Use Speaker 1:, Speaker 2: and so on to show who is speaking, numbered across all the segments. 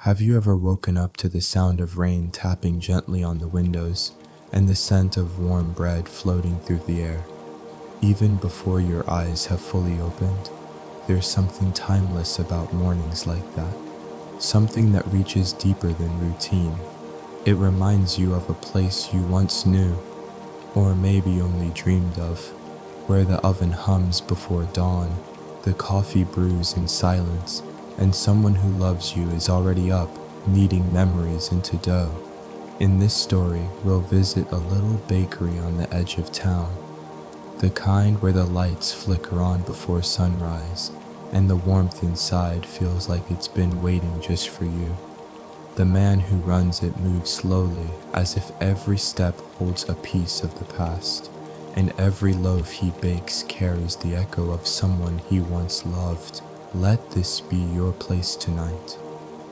Speaker 1: Have you ever woken up to the sound of rain tapping gently on the windows and the scent of warm bread floating through the air? Even before your eyes have fully opened, there's something timeless about mornings like that, something that reaches deeper than routine. It reminds you of a place you once knew, or maybe only dreamed of, where the oven hums before dawn, the coffee brews in silence, and someone who loves you is already up, kneading memories into dough. In this story, we'll visit a little bakery on the edge of town, the kind where the lights flicker on before sunrise, and the warmth inside feels like it's been waiting just for you. The man who runs it moves slowly, as if every step holds a piece of the past, and every loaf he bakes carries the echo of someone he once loved. Let this be your place tonight,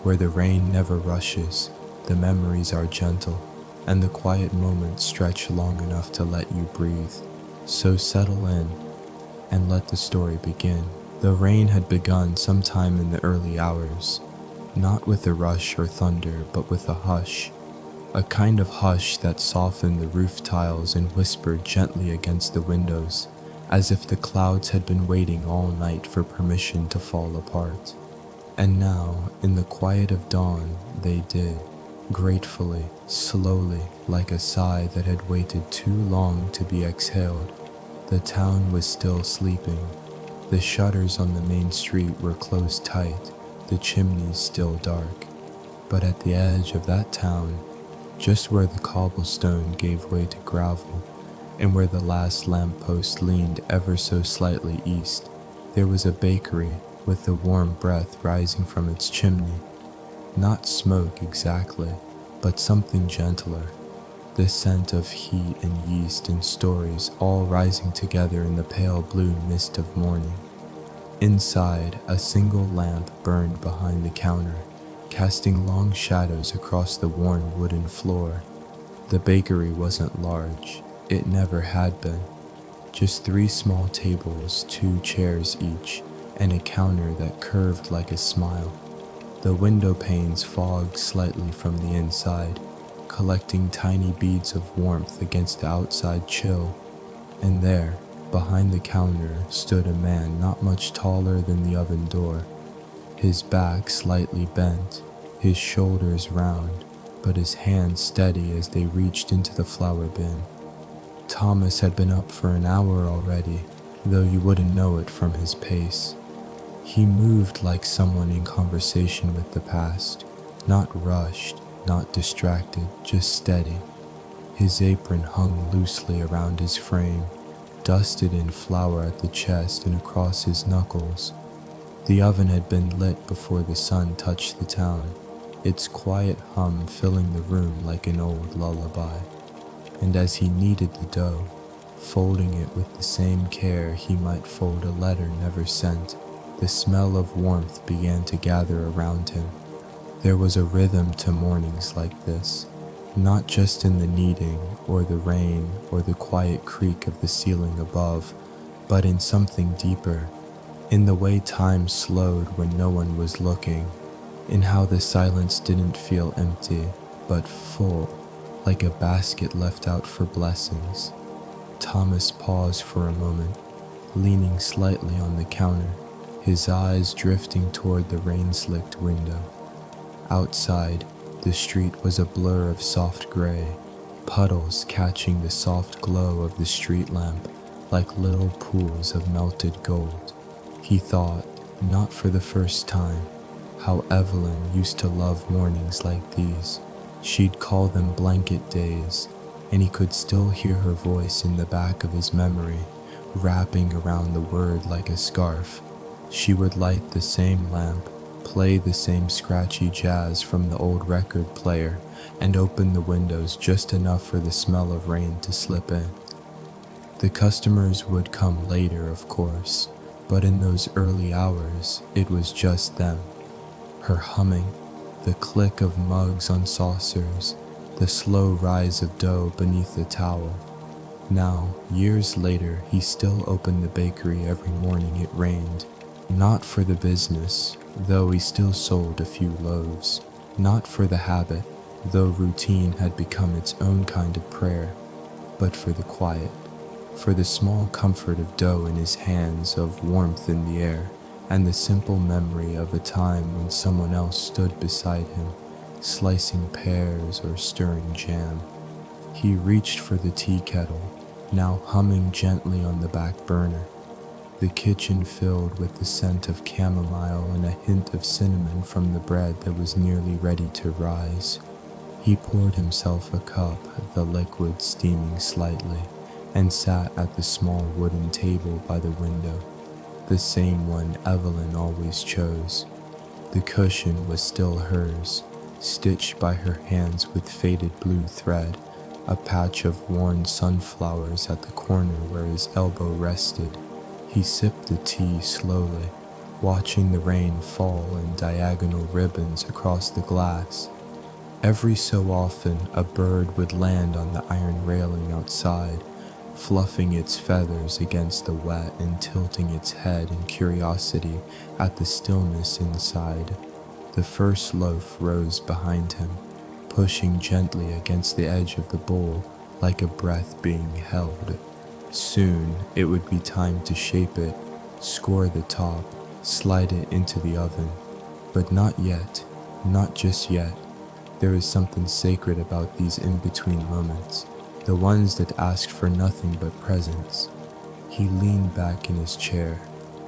Speaker 1: where the rain never rushes, the memories are gentle, and the quiet moments stretch long enough to let you breathe. So settle in, and let the story begin. The rain had begun sometime in the early hours, not with a rush or thunder, but with a hush, a kind of hush that softened the roof tiles and whispered gently against the windows, as if the clouds had been waiting all night for permission to fall apart. And now, in the quiet of dawn, they did, gratefully, slowly, like a sigh that had waited too long to be exhaled. The town was still sleeping. The shutters on the main street were closed tight, the chimneys still dark. But at the edge of that town, just where the cobblestone gave way to gravel, and where the last lamppost leaned ever so slightly east, there was a bakery with the warm breath rising from its chimney. Not smoke exactly, but something gentler, the scent of heat and yeast and stories all rising together in the pale blue mist of morning. Inside, a single lamp burned behind the counter, casting long shadows across the worn wooden floor. The bakery wasn't large. It never had been. Just 3 small tables, 2 chairs each, and a counter that curved like a smile. The window panes fogged slightly from the inside, collecting tiny beads of warmth against the outside chill. And there, behind the counter, stood a man not much taller than the oven door, his back slightly bent, his shoulders round, but his hands steady as they reached into the flour bin. Thomas had been up for an hour already, though you wouldn't know it from his pace. He moved like someone in conversation with the past, not rushed, not distracted, just steady. His apron hung loosely around his frame, dusted in flour at the chest and across his knuckles. The oven had been lit before the sun touched the town, its quiet hum filling the room like an old lullaby. And as he kneaded the dough, folding it with the same care he might fold a letter never sent, the smell of warmth began to gather around him. There was a rhythm to mornings like this, not just in the kneading or the rain or the quiet creak of the ceiling above, but in something deeper, in the way time slowed when no one was looking, in how the silence didn't feel empty, but full, like a basket left out for blessings. Thomas paused for a moment, leaning slightly on the counter, his eyes drifting toward the rain-slicked window. Outside, the street was a blur of soft gray, puddles catching the soft glow of the street lamp like little pools of melted gold. He thought, not for the first time, how Evelyn used to love mornings like these. She'd call them blanket days, and he could still hear her voice in the back of his memory, wrapping around the word like a scarf. She would light the same lamp, play the same scratchy jazz from the old record player, and open the windows just enough for the smell of rain to slip in. The customers would come later, of course, but in those early hours, it was just them. Her humming, the click of mugs on saucers, the slow rise of dough beneath the towel. Now, years later, he still opened the bakery every morning it rained, not for the business, though he still sold a few loaves, Not for the habit, though routine had become its own kind of prayer, but for the quiet, for the small comfort of dough in his hands, of warmth in the air, and the simple memory of a time when someone else stood beside him, slicing pears or stirring jam. He reached for the tea kettle, now humming gently on the back burner, the kitchen filled with the scent of chamomile and a hint of cinnamon from the bread that was nearly ready to rise. He poured himself a cup, the liquid steaming slightly, and sat at the small wooden table by the window, the same one Evelyn always chose. The cushion was still hers, stitched by her hands with faded blue thread, a patch of worn sunflowers at the corner where his elbow rested. He sipped the tea slowly, watching the rain fall in diagonal ribbons across the glass. Every so often, a bird would land on the iron railing outside, fluffing its feathers against the wet and tilting its head in curiosity at the stillness inside. The first loaf rose behind him, pushing gently against the edge of the bowl like a breath being held. Soon it would be time to shape it, score the top, slide it into the oven. But not yet, not just yet. There is something sacred about these in-between moments, the ones that asked for nothing but presence. He leaned back in his chair,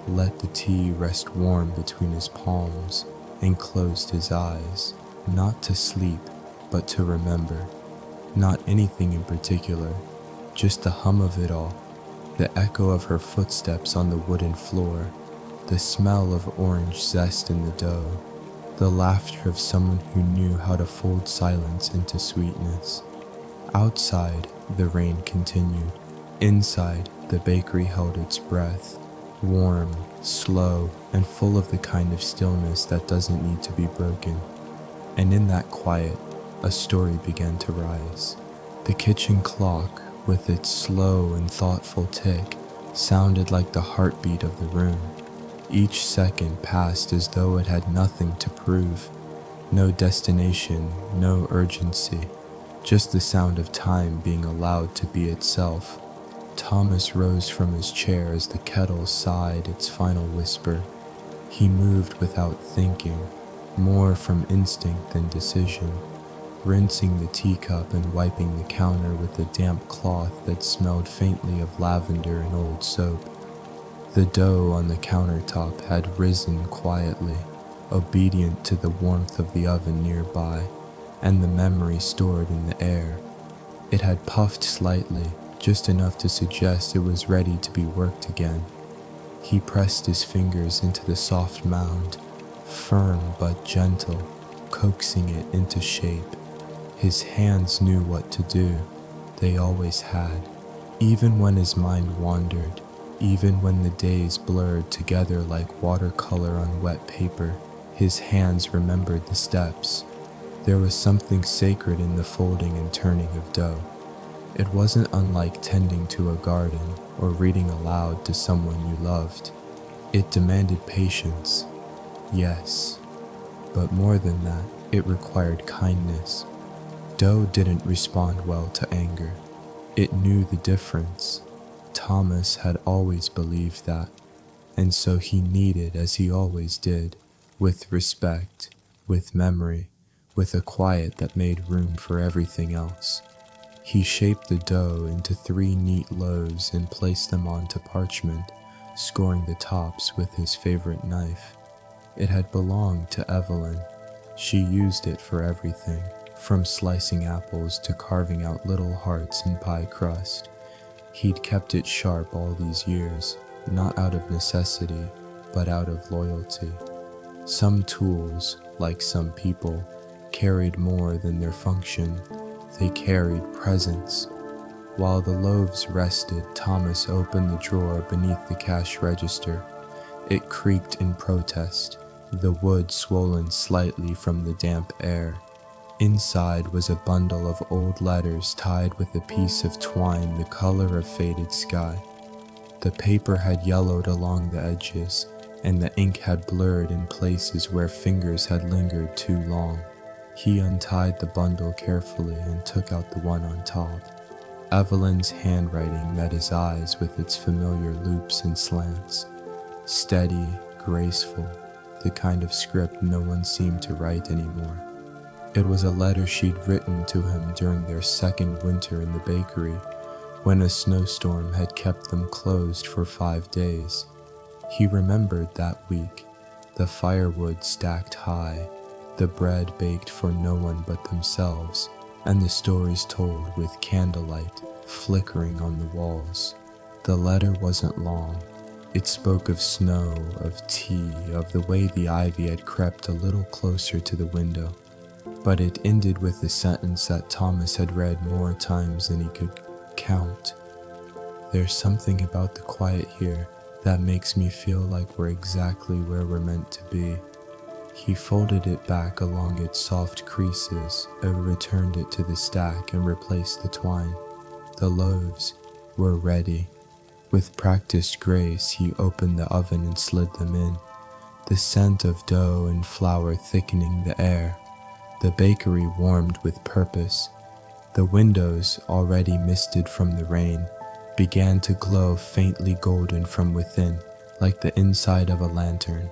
Speaker 1: let the tea rest warm between his palms, and closed his eyes, not to sleep, but to remember. Not anything in particular, just the hum of it all, the echo of her footsteps on the wooden floor, the smell of orange zest in the dough, the laughter of someone who knew how to fold silence into sweetness. Outside, the rain continued. Inside, the bakery held its breath, warm, slow, and full of the kind of stillness that doesn't need to be broken. And in that quiet, a story began to rise. The kitchen clock, with its slow and thoughtful tick, sounded like the heartbeat of the room. Each second passed as though it had nothing to prove. No destination, no urgency, just the sound of time being allowed to be itself. Thomas rose from his chair as the kettle sighed its final whisper. He moved without thinking, more from instinct than decision, rinsing the teacup and wiping the counter with a damp cloth that smelled faintly of lavender and old soap. The dough on the countertop had risen quietly, obedient to the warmth of the oven nearby, and the memory stored in the air. It had puffed slightly, just enough to suggest it was ready to be worked again. He pressed his fingers into the soft mound, firm but gentle, coaxing it into shape. His hands knew what to do. They always had. Even when his mind wandered, even when the days blurred together like watercolor on wet paper, his hands remembered the steps. There was something sacred in the folding and turning of dough. It wasn't unlike tending to a garden or reading aloud to someone you loved. It demanded patience, yes, but more than that, it required kindness. Dough didn't respond well to anger. It knew the difference. Thomas had always believed that, and so he kneaded as he always did, with respect, with memory, with a quiet that made room for everything else. He shaped the dough into 3 neat loaves and placed them onto parchment, scoring the tops with his favorite knife. It had belonged to Evelyn. She used it for everything, from slicing apples to carving out little hearts in pie crust. He'd kept it sharp all these years, not out of necessity, but out of loyalty. Some tools, like some people, carried more than their function. They carried presence. While the loaves rested, Thomas opened the drawer beneath the cash register. It creaked in protest, the wood swollen slightly from the damp air. Inside was a bundle of old letters tied with a piece of twine the color of faded sky. The paper had yellowed along the edges, and the ink had blurred in places where fingers had lingered too long. He untied the bundle carefully and took out the one on top. Evelyn's handwriting met his eyes with its familiar loops and slants. Steady, graceful, the kind of script no one seemed to write anymore. It was a letter she'd written to him during their second winter in the bakery, when a snowstorm had kept them closed for 5 days. He remembered that week, the firewood stacked high, the bread baked for no one but themselves, and the stories told with candlelight flickering on the walls. The letter wasn't long. It spoke of snow, of tea, of the way the ivy had crept a little closer to the window. But it ended with a sentence that Thomas had read more times than he could count. "There's something about the quiet here that makes me feel like we're exactly where we're meant to be." He folded it back along its soft creases and returned it to the stack and replaced the twine. The loaves were ready. With practiced grace, he opened the oven and slid them in, the scent of dough and flour thickening the air. The bakery warmed with purpose. The windows, already misted from the rain, began to glow faintly golden from within, like the inside of a lantern.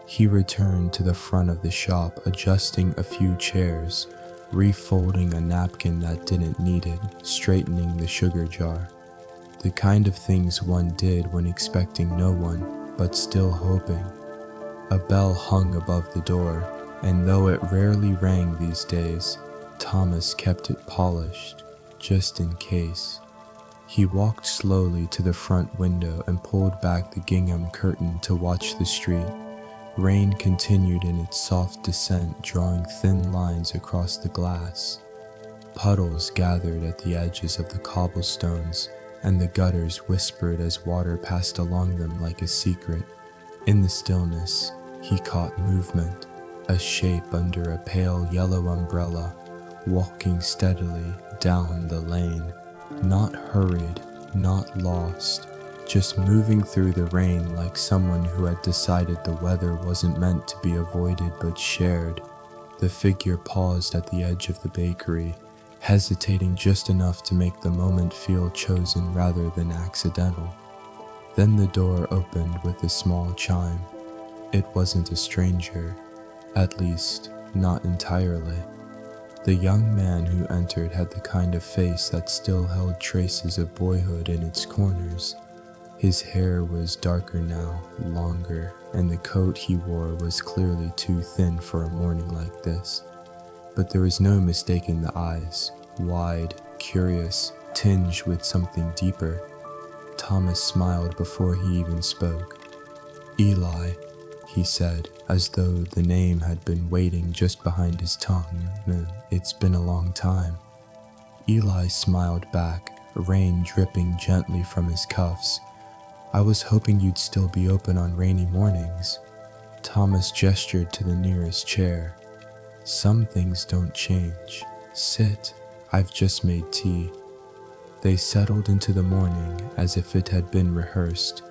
Speaker 1: He returned to the front of the shop, adjusting a few chairs, refolding a napkin that didn't need it, straightening the sugar jar. The kind of things one did when expecting no one, but still hoping. A bell hung above the door, and though it rarely rang these days, Thomas kept it polished, just in case. He walked slowly to the front window and pulled back the gingham curtain to watch the street. Rain continued in its soft descent, drawing thin lines across the glass. Puddles gathered at the edges of the cobblestones, and the gutters whispered as water passed along them like a secret. In the stillness, he caught movement, a shape under a pale yellow umbrella, walking steadily down the lane. Not hurried, not lost, just moving through the rain like someone who had decided the weather wasn't meant to be avoided but shared. The figure paused at the edge of the bakery, hesitating just enough to make the moment feel chosen rather than accidental. Then the door opened with a small chime. It wasn't a stranger, at least, not entirely. The young man who entered had the kind of face that still held traces of boyhood in its corners. His hair was darker now, longer, and the coat he wore was clearly too thin for a morning like this. But there was no mistaking the eyes, wide, curious, tinged with something deeper. Thomas smiled before he even spoke. "Eli," he said, as though the name had been waiting just behind his tongue. "It's been a long time." Eli smiled back, rain dripping gently from his cuffs. "I was hoping you'd still be open on rainy mornings." Thomas gestured to the nearest chair. "Some things don't change. Sit. I've just made tea." They settled into the morning as if it had been rehearsed.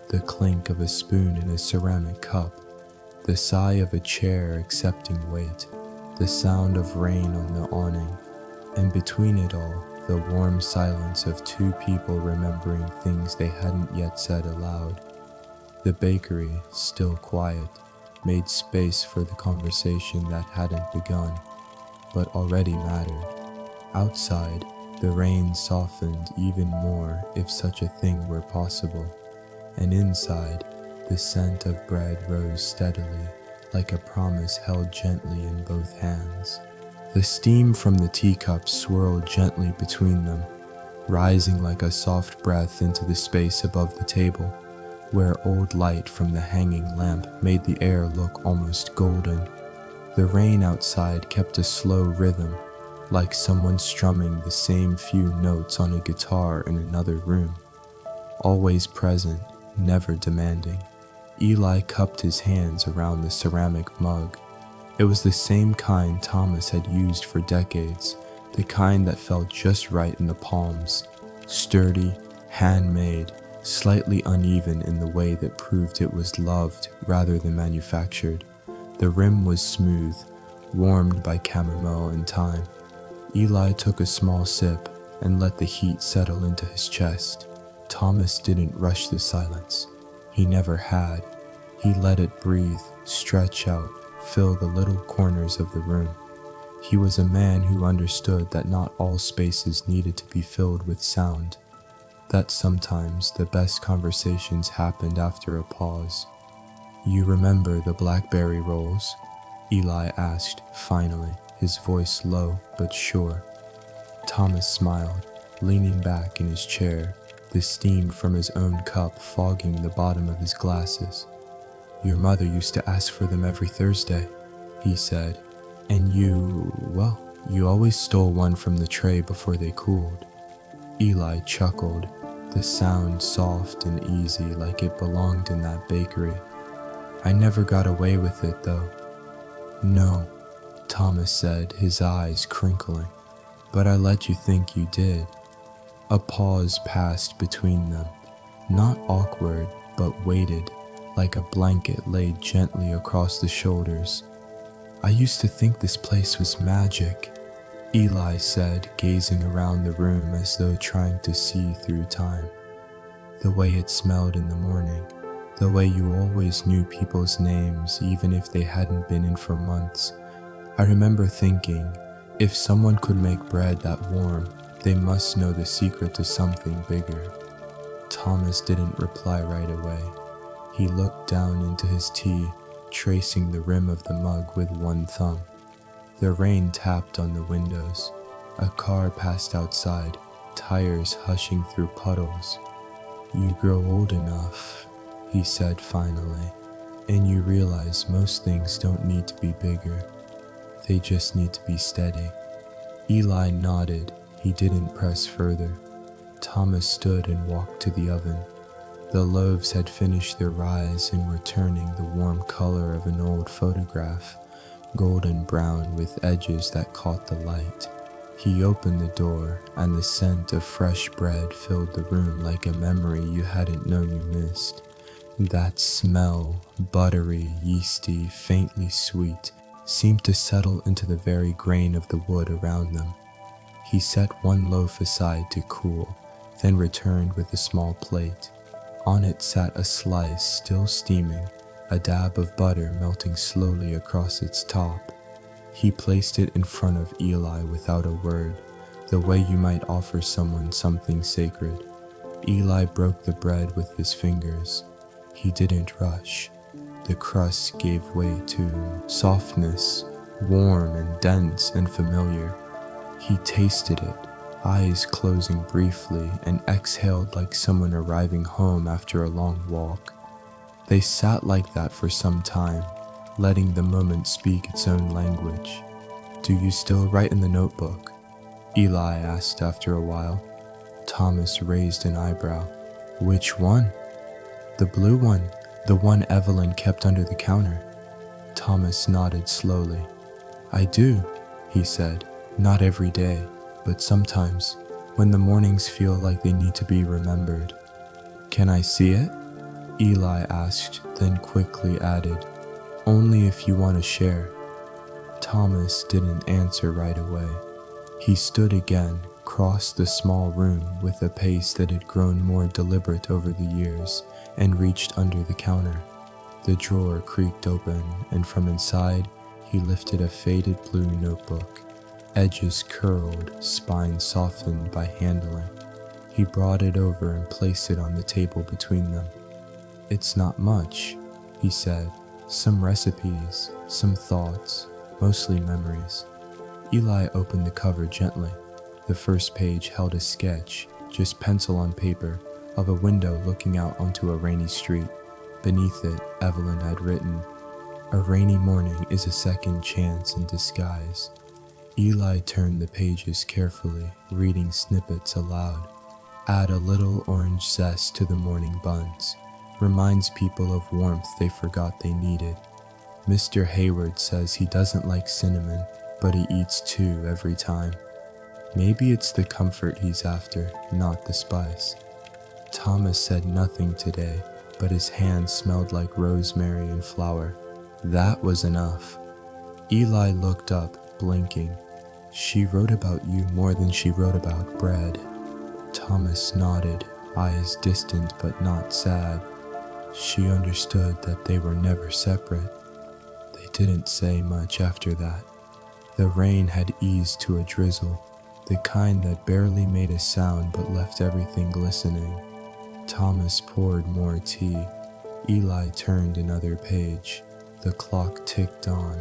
Speaker 1: The clink of a spoon in a ceramic cup, the sigh of a chair accepting weight, the sound of rain on the awning, and between it all, the warm silence of two people remembering things they hadn't yet said aloud. The bakery, still quiet, made space for the conversation that hadn't begun, but already mattered. Outside, the rain softened even more, if such a thing were possible, and inside, the scent of bread rose steadily, like a promise held gently in both hands. The steam from the teacups swirled gently between them, rising like a soft breath into the space above the table, where old light from the hanging lamp made the air look almost golden. The rain outside kept a slow rhythm, like someone strumming the same few notes on a guitar in another room. Always present, never demanding. Eli cupped his hands around the ceramic mug. It was the same kind Thomas had used for decades, the kind that felt just right in the palms. Sturdy, handmade, slightly uneven in the way that proved it was loved rather than manufactured. The rim was smooth, warmed by chamomile and thyme. Eli took a small sip and let the heat settle into his chest. Thomas didn't rush the silence. He never had. He let it breathe, stretch out, fill the little corners of the room. He was a man who understood that not all spaces needed to be filled with sound, that sometimes the best conversations happened after a pause. "You remember the blackberry rolls?" Eli asked, finally, his voice low but sure. Thomas smiled, leaning back in his chair, the steam from his own cup fogging the bottom of his glasses. "Your mother used to ask for them every Thursday," he said, "and you always stole one from the tray before they cooled." Eli chuckled, the sound soft and easy like it belonged in that bakery. "I never got away with it, though." "No," Thomas said, his eyes crinkling, "but I let you think you did." A pause passed between them, not awkward, but weighted, like a blanket laid gently across the shoulders. "I used to think this place was magic," Eli said, gazing around the room as though trying to see through time. "The way it smelled in the morning, the way you always knew people's names even if they hadn't been in for months. I remember thinking, if someone could make bread that warm, they must know the secret to something bigger." Thomas didn't reply right away. He looked down into his tea, tracing the rim of the mug with one thumb. The rain tapped on the windows. A car passed outside, tires hushing through puddles. "You grow old enough," he said finally, "and you realize most things don't need to be bigger. They just need to be steady." Eli nodded. He didn't press further. Thomas stood and walked to the oven. The loaves had finished their rise and were turning the warm color of an old photograph, golden brown with edges that caught the light. He opened the door, and the scent of fresh bread filled the room like a memory you hadn't known you missed. That smell, buttery, yeasty, faintly sweet, seemed to settle into the very grain of the wood around them. He set one loaf aside to cool, then returned with a small plate. On it sat a slice still steaming, a dab of butter melting slowly across its top. He placed it in front of Eli without a word, the way you might offer someone something sacred. Eli broke the bread with his fingers. He didn't rush. The crust gave way to softness, warm and dense and familiar. He tasted it, eyes closing briefly, and exhaled like someone arriving home after a long walk. They sat like that for some time, letting the moment speak its own language. "Do you still write in the notebook?" Eli asked after a while. Thomas raised an eyebrow. "Which one?" "The blue one, the one Evelyn kept under the counter." Thomas nodded slowly. "I do," he said. "Not every day, but sometimes, when the mornings feel like they need to be remembered." "Can I see it?" Eli asked, then quickly added, "Only if you want to share." Thomas didn't answer right away. He stood again, crossed the small room with a pace that had grown more deliberate over the years, and reached under the counter. The drawer creaked open, and from inside, he lifted a faded blue notebook. Edges curled, spine softened by handling. He brought it over and placed it on the table between them. "It's not much," he said. "Some recipes, some thoughts, mostly memories." Eli opened the cover gently. The first page held a sketch, just pencil on paper, of a window looking out onto a rainy street. Beneath it, Evelyn had written, "A rainy morning is a second chance in disguise." Eli turned the pages carefully, reading snippets aloud. "Add a little orange zest to the morning buns. Reminds people of warmth they forgot they needed. Mr. Hayward says he doesn't like cinnamon, but he eats 2 every time. Maybe it's the comfort he's after, not the spice." Thomas said nothing today, but his hand smelled like rosemary and flour. That was enough. Eli looked up, blinking. She wrote about you more than she wrote about bread. Thomas nodded, eyes distant but not sad. She understood that they were never separate. They didn't say much after that. The rain had eased to a drizzle, the kind that barely made a sound but left everything glistening. Thomas poured more tea. Eli turned another page. The clock ticked on,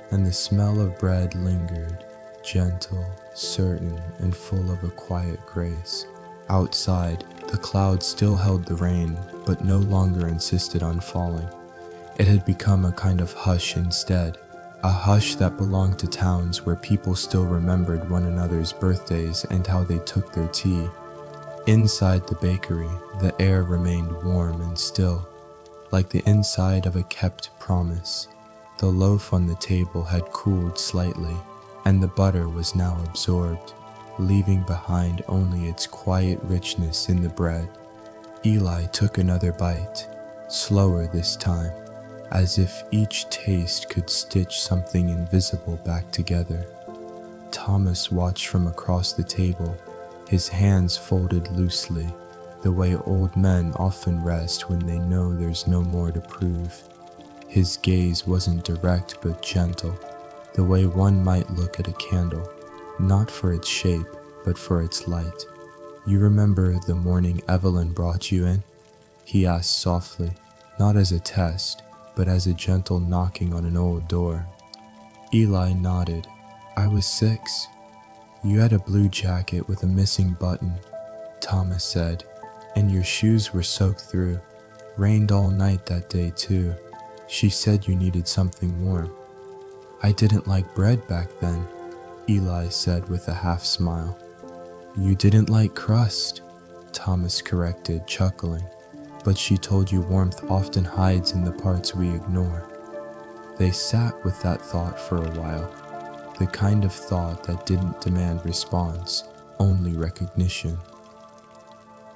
Speaker 1: and the smell of bread lingered, gentle, certain, and full of a quiet grace. Outside, the clouds still held the rain, but no longer insisted on falling. It had become a kind of hush instead, a hush that belonged to towns where people still remembered one another's birthdays and how they took their tea. Inside the bakery, the air remained warm and still, like the inside of a kept promise. The loaf on the table had cooled slightly, and the butter was now absorbed, leaving behind only its quiet richness in the bread. Eli took another bite, slower this time, as if each taste could stitch something invisible back together. Thomas watched from across the table, his hands folded loosely, the way old men often rest when they know there's no more to prove. His gaze wasn't direct but gentle, the way one might look at a candle, not for its shape, but for its light. "You remember the morning Evelyn brought you in?" he asked softly, not as a test, but as a gentle knocking on an old door. Eli nodded. "I was 6. You had a blue jacket with a missing button," Thomas said, "and your shoes were soaked through. Rained all night that day too. She said you needed something warm." "I didn't like bread back then," Eli said with a half smile. "You didn't like crust," Thomas corrected, chuckling. "But she told you warmth often hides in the parts we ignore." They sat with that thought for a while, the kind of thought that didn't demand response, only recognition.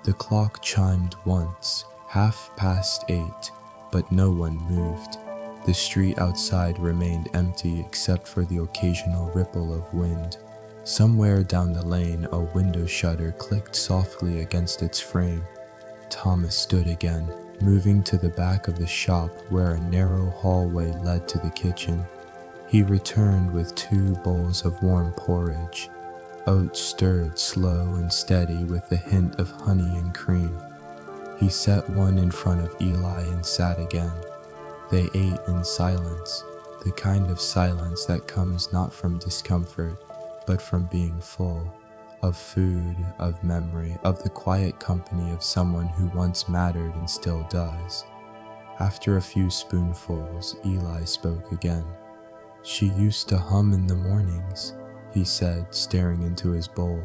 Speaker 1: The clock chimed once, 8:30, but no one moved. The street outside remained empty except for the occasional ripple of wind. Somewhere down the lane, a window shutter clicked softly against its frame. Thomas stood again, moving to the back of the shop where a narrow hallway led to the kitchen. He returned with 2 bowls of warm porridge, oats stirred slow and steady with a hint of honey and cream. He set one in front of Eli and sat again. They ate in silence, the kind of silence that comes not from discomfort, but from being full, of food, of memory, of the quiet company of someone who once mattered and still does. After a few spoonfuls, Eli spoke again. "She used to hum in the mornings," he said, staring into his bowl.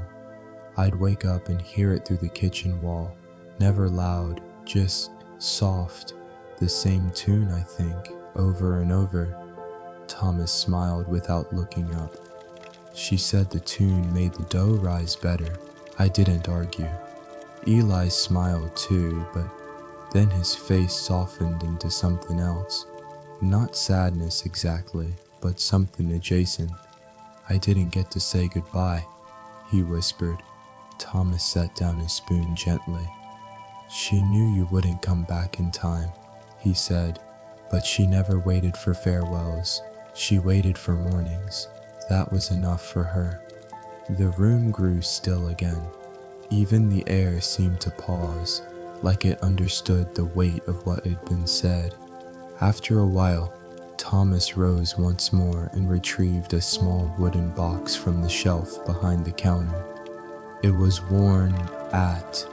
Speaker 1: "I'd wake up and hear it through the kitchen wall, never loud, just soft, the same tune, I think, over and over." Thomas smiled without looking up. "She said the tune made the dough rise better." I didn't argue. Eli smiled too, but then his face softened into something else. Not sadness exactly, but something adjacent. "I didn't get to say goodbye," he whispered. Thomas set down his spoon gently. "She knew you wouldn't come back in time," he said, "but she never waited for farewells. She waited for mornings. That was enough for her." The room grew still again. Even the air seemed to pause, like it understood the weight of what had been said. After a while, Thomas rose once more and retrieved a small wooden box from the shelf behind the counter. It was worn at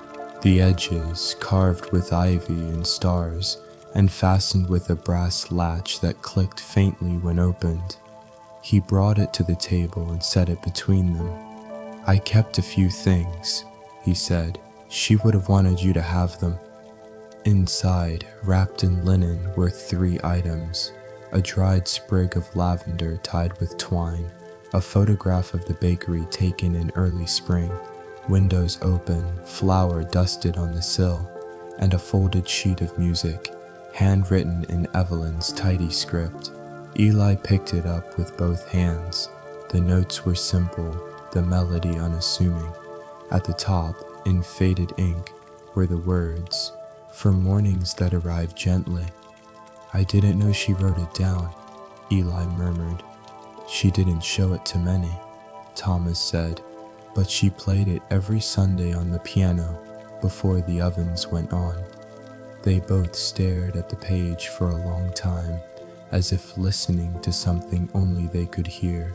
Speaker 1: the edges, carved with ivy and stars, and fastened with a brass latch that clicked faintly when opened. He brought it to the table and set it between them. "I kept a few things," he said. "She would have wanted you to have them." Inside, wrapped in linen, were 3 items: a dried sprig of lavender tied with twine, a photograph of the bakery taken in early spring, windows open, flour dusted on the sill, and a folded sheet of music, handwritten in Evelyn's tidy script. Eli picked it up with both hands. The notes were simple, the melody unassuming. At the top, in faded ink, were the words, "For mornings that arrive gently." "I didn't know she wrote it down," Eli murmured. "She didn't show it to many," Thomas said, "but she played it every Sunday on the piano before the ovens went on." They both stared at the page for a long time, as if listening to something only they could hear.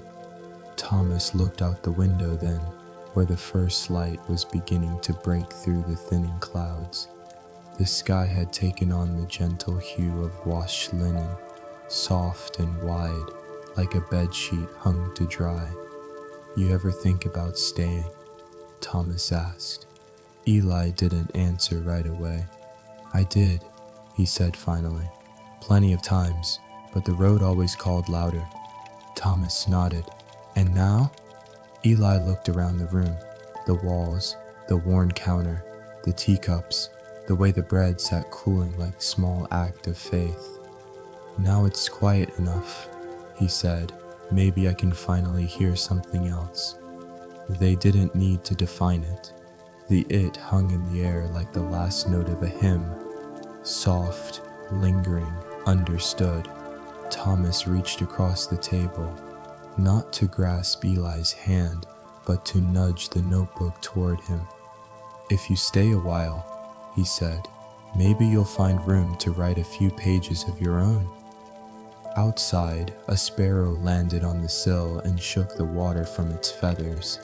Speaker 1: Thomas looked out the window then, where the first light was beginning to break through the thinning clouds. The sky had taken on the gentle hue of washed linen, soft and wide, like a bedsheet hung to dry. "You ever think about staying?" Thomas asked. Eli didn't answer right away. "I did," he said finally. "Plenty of times, but the road always called louder." Thomas nodded. "And now?" Eli looked around the room, the walls, the worn counter, the teacups, the way the bread sat cooling like a small act of faith. "Now it's quiet enough," he said. "Maybe I can finally hear something else." They didn't need to define it. The "it" hung in the air like the last note of a hymn. Soft, lingering, understood. Thomas reached across the table, not to grasp Eli's hand, but to nudge the notebook toward him. "If you stay a while," he said, "maybe you'll find room to write a few pages of your own." Outside, a sparrow landed on the sill and shook the water from its feathers.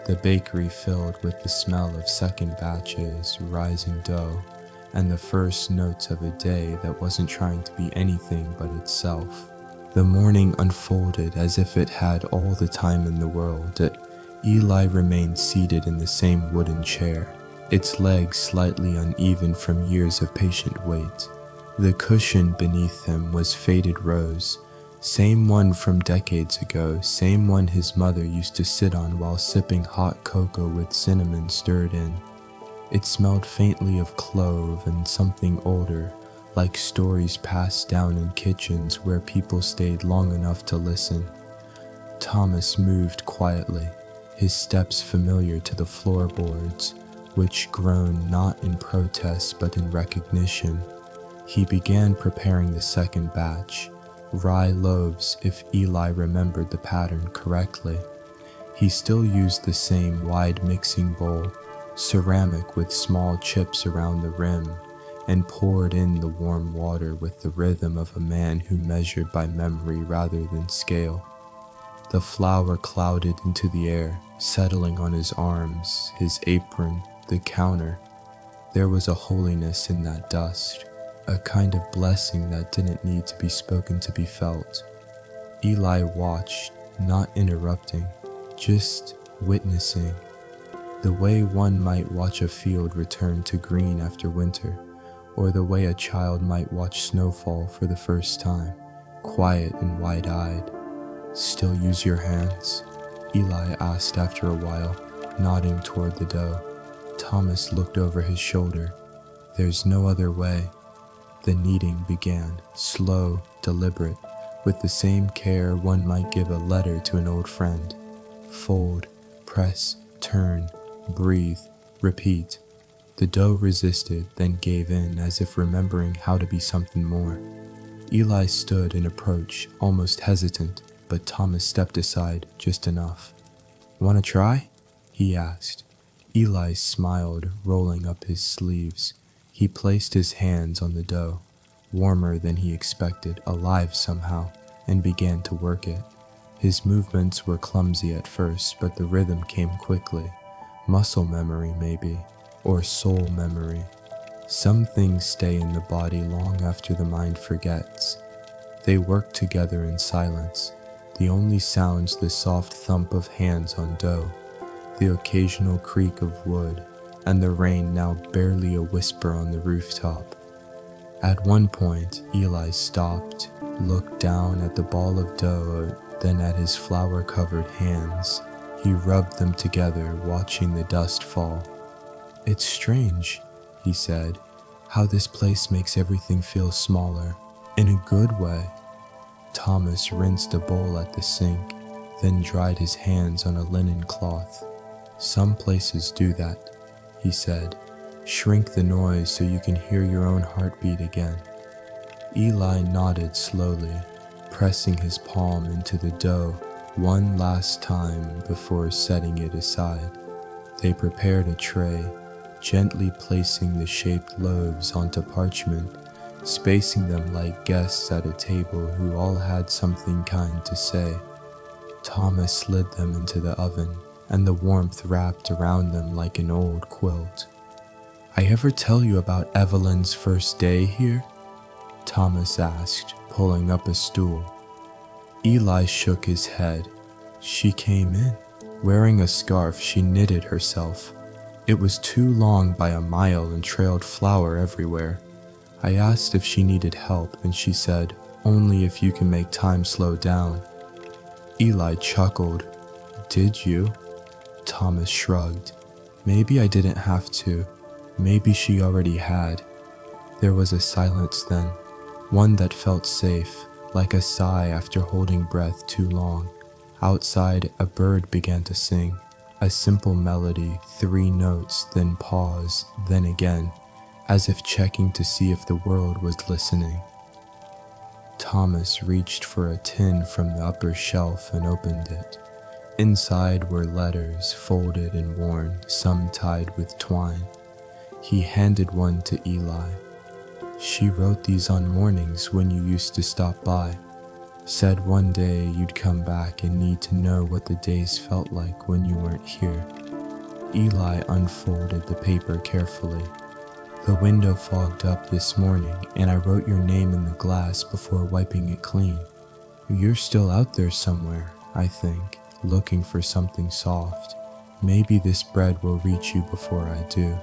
Speaker 1: The bakery filled with the smell of second batches, rising dough, and the first notes of a day that wasn't trying to be anything but itself. The morning unfolded as if it had all the time in the world. Eli remained seated in the same wooden chair, its legs slightly uneven from years of patient wait. The cushion beneath him was faded rose, same one from decades ago, same one his mother used to sit on while sipping hot cocoa with cinnamon stirred in. It smelled faintly of clove and something older, like stories passed down in kitchens where people stayed long enough to listen. Thomas moved quietly, his steps familiar to the floorboards, which groaned not in protest but in recognition. He began preparing the second batch, rye loaves if Eli remembered the pattern correctly. He still used the same wide mixing bowl, ceramic with small chips around the rim, and poured in the warm water with the rhythm of a man who measured by memory rather than scale. The flour clouded into the air, settling on his arms, his apron, the counter. There was a holiness in that dust, a kind of blessing that didn't need to be spoken to be felt. Eli watched, not interrupting, just witnessing, the way one might watch a field return to green after winter, or the way a child might watch snowfall for the first time, quiet and wide-eyed. "Still use your hands?" Eli asked after a while, nodding toward the dough. Thomas looked over his shoulder. "There's no other way." The kneading began, slow, deliberate, with the same care one might give a letter to an old friend. Fold, press, turn, breathe, repeat. The dough resisted, then gave in as if remembering how to be something more. Eli stood and approached, almost hesitant, but Thomas stepped aside just enough. "Want to try?" he asked. Eli smiled, rolling up his sleeves. He placed his hands on the dough, warmer than he expected, alive somehow, and began to work it. His movements were clumsy at first, but the rhythm came quickly. Muscle memory, maybe, or soul memory. Some things stay in the body long after the mind forgets. They worked together in silence, the only sounds the soft thump of hands on dough, the occasional creak of wood, and the rain now barely a whisper on the rooftop. At one point, Eli stopped, looked down at the ball of dough, then at his flour-covered hands. He rubbed them together, watching the dust fall. "It's strange," he said, "how this place makes everything feel smaller, in a good way." Thomas rinsed a bowl at the sink, then dried his hands on a linen cloth. "Some places do that," he said. "Shrink the noise so you can hear your own heartbeat again." Eli nodded slowly, pressing his palm into the dough one last time before setting it aside. They prepared a tray, gently placing the shaped loaves onto parchment, spacing them like guests at a table who all had something kind to say. Thomas slid them into the oven, and the warmth wrapped around them like an old quilt. "I ever tell you about Evelyn's first day here?" Thomas asked, pulling up a stool. Eli shook his head. "She came in. Wearing a scarf she knitted herself. It was too long by a mile and trailed flour everywhere. I asked if she needed help, and she said, 'Only if you can make time slow down.'" Eli chuckled. "Did you?" Thomas shrugged. "Maybe I didn't have to. Maybe she already had." There was a silence then, one that felt safe, like a sigh after holding breath too long. Outside, a bird began to sing. A simple melody, 3 notes, then pause, then again, as if checking to see if the world was listening. Thomas reached for a tin from the upper shelf and opened it. Inside were letters, folded and worn, some tied with twine. He handed one to Eli. "She wrote these on mornings when you used to stop by. Said one day you'd come back and need to know what the days felt like when you weren't here." Eli unfolded the paper carefully. "The window fogged up this morning, and I wrote your name in the glass before wiping it clean. You're still out there somewhere, I think, looking for something soft. Maybe this bread will reach you before I do."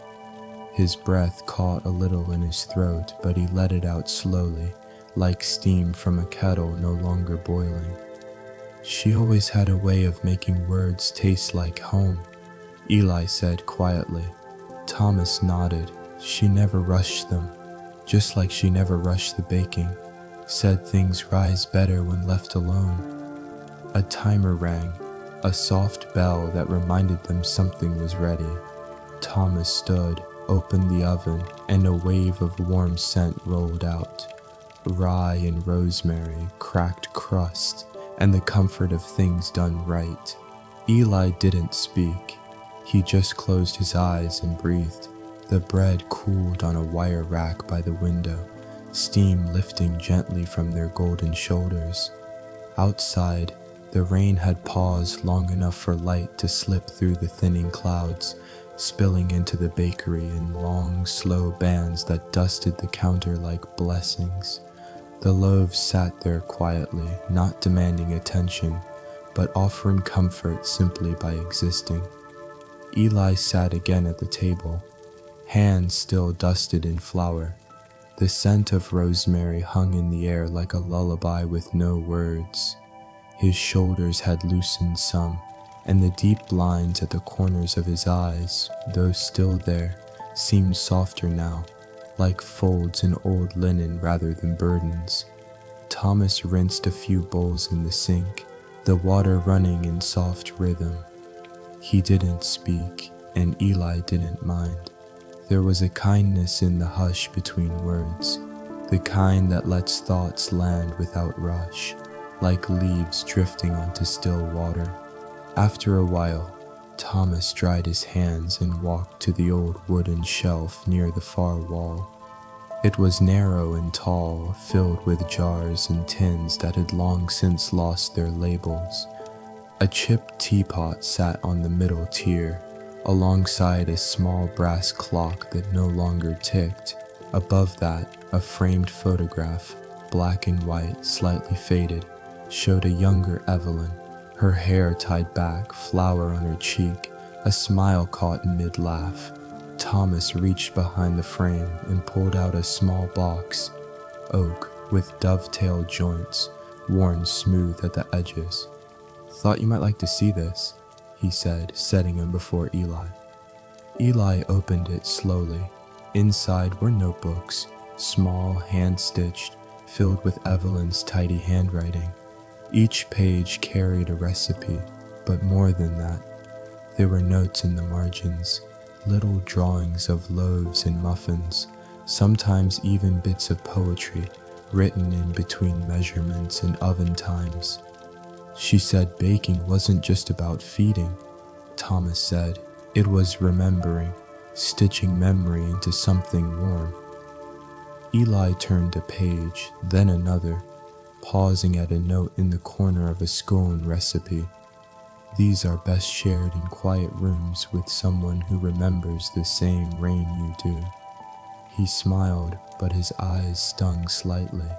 Speaker 1: His breath caught a little in his throat, but he let it out slowly, like steam from a kettle no longer boiling. "She always had a way of making words taste like home," Eli said quietly. Thomas nodded. "She never rushed them, just like she never rushed the baking. Said things rise better when left alone." A timer rang, a soft bell that reminded them something was ready. Thomas stood, opened the oven, and a wave of warm scent rolled out. Rye and rosemary, cracked crust, and the comfort of things done right. Eli didn't speak. He just closed his eyes and breathed. The bread cooled on a wire rack by the window, steam lifting gently from their golden shoulders. Outside, the rain had paused long enough for light to slip through the thinning clouds, spilling into the bakery in long, slow bands that dusted the counter like blessings. The loaves sat there quietly, not demanding attention, but offering comfort simply by existing. Eli sat again at the table, hands still dusted in flour. The scent of rosemary hung in the air like a lullaby with no words. His shoulders had loosened some, and the deep lines at the corners of his eyes, though still there, seemed softer now, like folds in old linen rather than burdens. Thomas rinsed a few bowls in the sink, the water running in soft rhythm. He didn't speak, and Eli didn't mind. There was a kindness in the hush between words, the kind that lets thoughts land without rush, like leaves drifting onto still water. After a while, Thomas dried his hands and walked to the old wooden shelf near the far wall. It was narrow and tall, filled with jars and tins that had long since lost their labels. A chipped teapot sat on the middle tier, alongside a small brass clock that no longer ticked. Above that, a framed photograph, black and white, slightly faded, showed a younger Evelyn, her hair tied back, flower on her cheek, a smile caught mid-laugh. Thomas reached behind the frame and pulled out a small box, oak with dovetail joints, worn smooth at the edges. "Thought you might like to see this," he said, setting him before Eli. Eli opened it slowly. Inside were notebooks, small, hand-stitched, filled with Evelyn's tidy handwriting. Each page carried a recipe, but more than that, there were notes in the margins, little drawings of loaves and muffins, sometimes even bits of poetry written in between measurements and oven times. She said baking wasn't just about feeding, Thomas said. It was remembering, stitching memory into something warm. Eli turned a page, then another, pausing at a note in the corner of a scone recipe. These are best shared in quiet rooms with someone who remembers the same rain you do. He smiled, but his eyes stung slightly.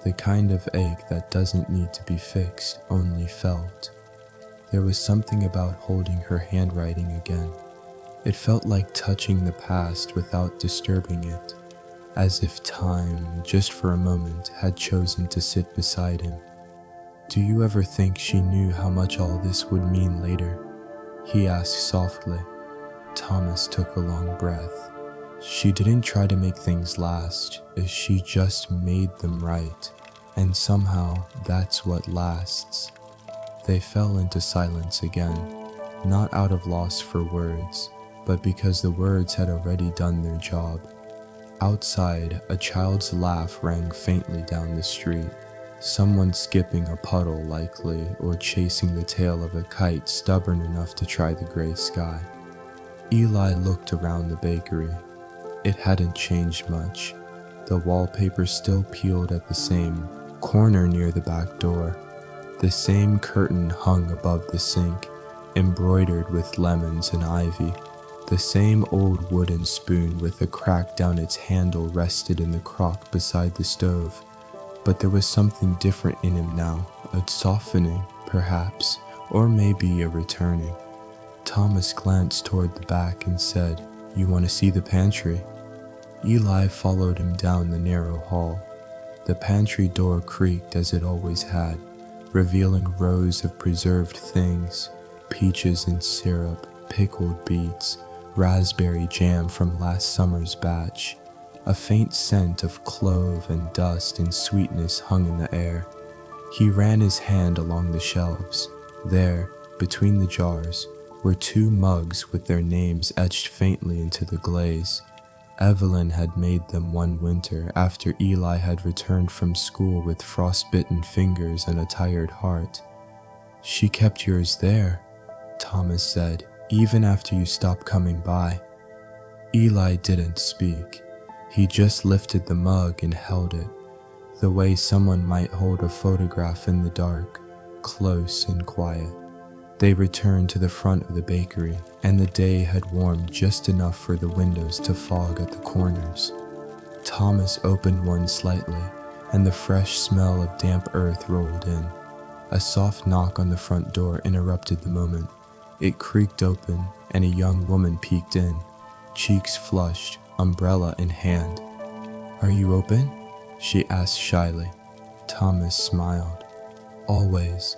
Speaker 1: The kind of ache that doesn't need to be fixed, only felt. There was something about holding her handwriting again. It felt like touching the past without disturbing it, as if time, just for a moment, had chosen to sit beside him. "Do you ever think she knew how much all this would mean later?" he asked softly. Thomas took a long breath. She didn't try to make things last, she just made them right, and somehow that's what lasts. They fell into silence again, not out of loss for words, but because the words had already done their job. Outside, a child's laugh rang faintly down the street. Someone skipping a puddle likely, or chasing the tail of a kite stubborn enough to try the gray sky. Eli looked around the bakery. It hadn't changed much. The wallpaper still peeled at the same corner near the back door. The same curtain hung above the sink, embroidered with lemons and ivy. The same old wooden spoon with a crack down its handle rested in the crock beside the stove. But there was something different in him now, a softening, perhaps, or maybe a returning. Thomas glanced toward the back and said, "You want to see the pantry?" Eli followed him down the narrow hall. The pantry door creaked as it always had, revealing rows of preserved things, peaches in syrup, pickled beets, raspberry jam from last summer's batch. A faint scent of clove and dust and sweetness hung in the air. He ran his hand along the shelves. There, between the jars, were 2 mugs with their names etched faintly into the glaze. Evelyn had made them one winter after Eli had returned from school with frostbitten fingers and a tired heart. "She kept yours there," Thomas said, "even after you stopped coming by." Eli didn't speak. He just lifted the mug and held it, the way someone might hold a photograph in the dark, close and quiet. They returned to the front of the bakery, and the day had warmed just enough for the windows to fog at the corners. Thomas opened one slightly, and the fresh smell of damp earth rolled in. A soft knock on the front door interrupted the moment. It creaked open, and a young woman peeked in, cheeks flushed, umbrella in hand. "Are you open?" she asked shyly. Thomas smiled. "Always."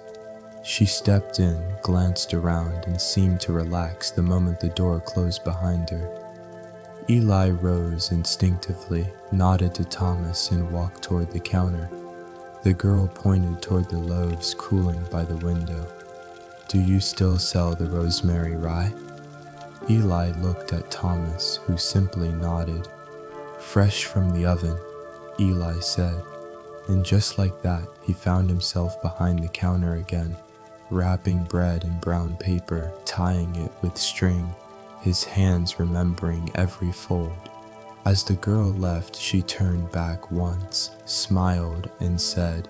Speaker 1: She stepped in, glanced around, and seemed to relax the moment the door closed behind her. Eli rose instinctively, nodded to Thomas, and walked toward the counter. The girl pointed toward the loaves cooling by the window. "Do you still sell the rosemary rye?" Eli looked at Thomas, who simply nodded. "Fresh from the oven," Eli said. And just like that, he found himself behind the counter again, wrapping bread in brown paper, tying it with string, his hands remembering every fold. As the girl left, she turned back once, smiled, and said,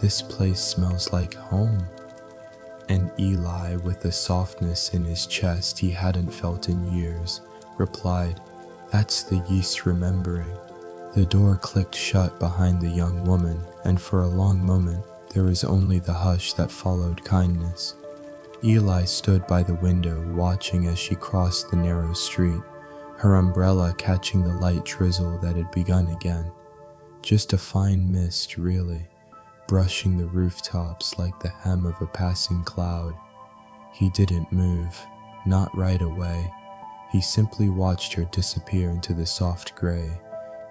Speaker 1: "This place smells like home." And Eli, with a softness in his chest he hadn't felt in years, replied, "That's the yeast remembering." The door clicked shut behind the young woman, and for a long moment, there was only the hush that followed kindness. Eli stood by the window, watching as she crossed the narrow street, her umbrella catching the light drizzle that had begun again. Just a fine mist, really, brushing the rooftops like the hem of a passing cloud. He didn't move, not right away. He simply watched her disappear into the soft gray,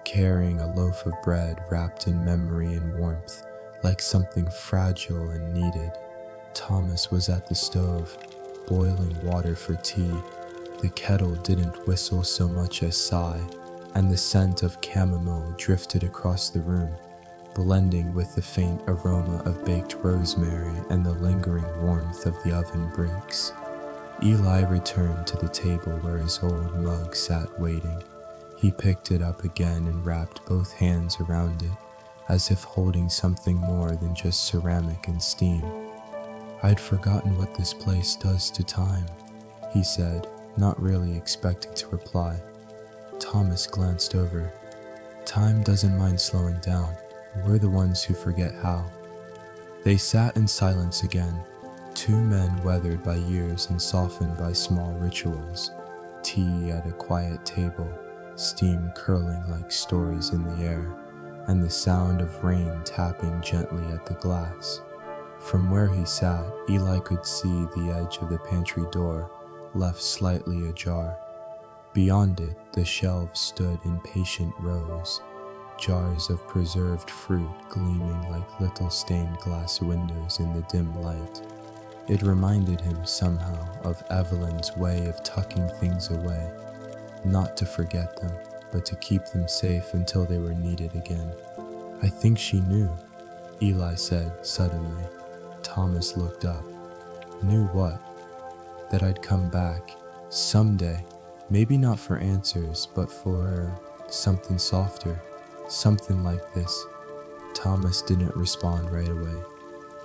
Speaker 1: carrying a loaf of bread wrapped in memory and warmth, like something fragile and needed. Thomas was at the stove, boiling water for tea. The kettle didn't whistle so much as sigh, and the scent of chamomile drifted across the room, blending with the faint aroma of baked rosemary and the lingering warmth of the oven bricks. Eli returned to the table where his old mug sat waiting. He picked it up again and wrapped both hands around it, as if holding something more than just ceramic and steam. "I'd forgotten what this place does to time," he said, not really expecting to reply. Thomas glanced over. "Time doesn't mind slowing down. We're the ones who forget how." They sat in silence again, two men weathered by years and softened by small rituals. Tea at a quiet table, steam curling like stories in the air, and the sound of rain tapping gently at the glass. From where he sat, Eli could see the edge of the pantry door, left slightly ajar. Beyond it, the shelves stood in patient rows, jars of preserved fruit gleaming like little stained glass windows in the dim light. It reminded him somehow of Evelyn's way of tucking things away, not to forget them, but to keep them safe until they were needed again. "I think she knew," Eli said suddenly. Thomas looked up. "Knew what?" "That I'd come back, someday. Maybe not for answers, but for something softer, something like this." Thomas didn't respond right away.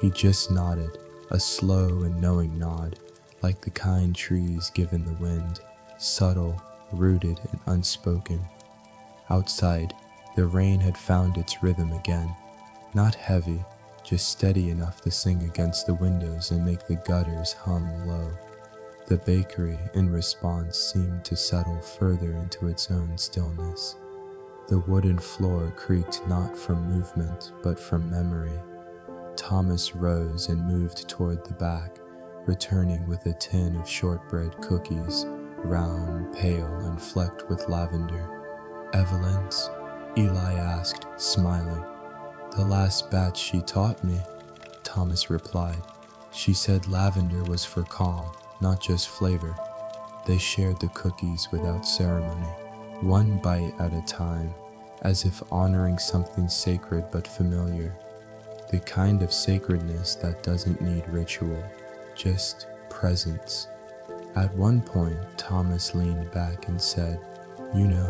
Speaker 1: He just nodded, a slow and knowing nod, like the kind trees give in the wind, subtle, rooted and unspoken. Outside, the rain had found its rhythm again, not heavy, just steady enough to sing against the windows and make the gutters hum low. The bakery, in response, seemed to settle further into its own stillness. The wooden floor creaked not from movement, but from memory. Thomas rose and moved toward the back, returning with a tin of shortbread cookies, round, pale, and flecked with lavender. "Evelyn's?" Eli asked, smiling. "The last batch she taught me," Thomas replied. "She said lavender was for calm, not just flavor." They shared the cookies without ceremony, one bite at a time, as if honoring something sacred but familiar. The kind of sacredness that doesn't need ritual, just presence. At one point, Thomas leaned back and said, "You know,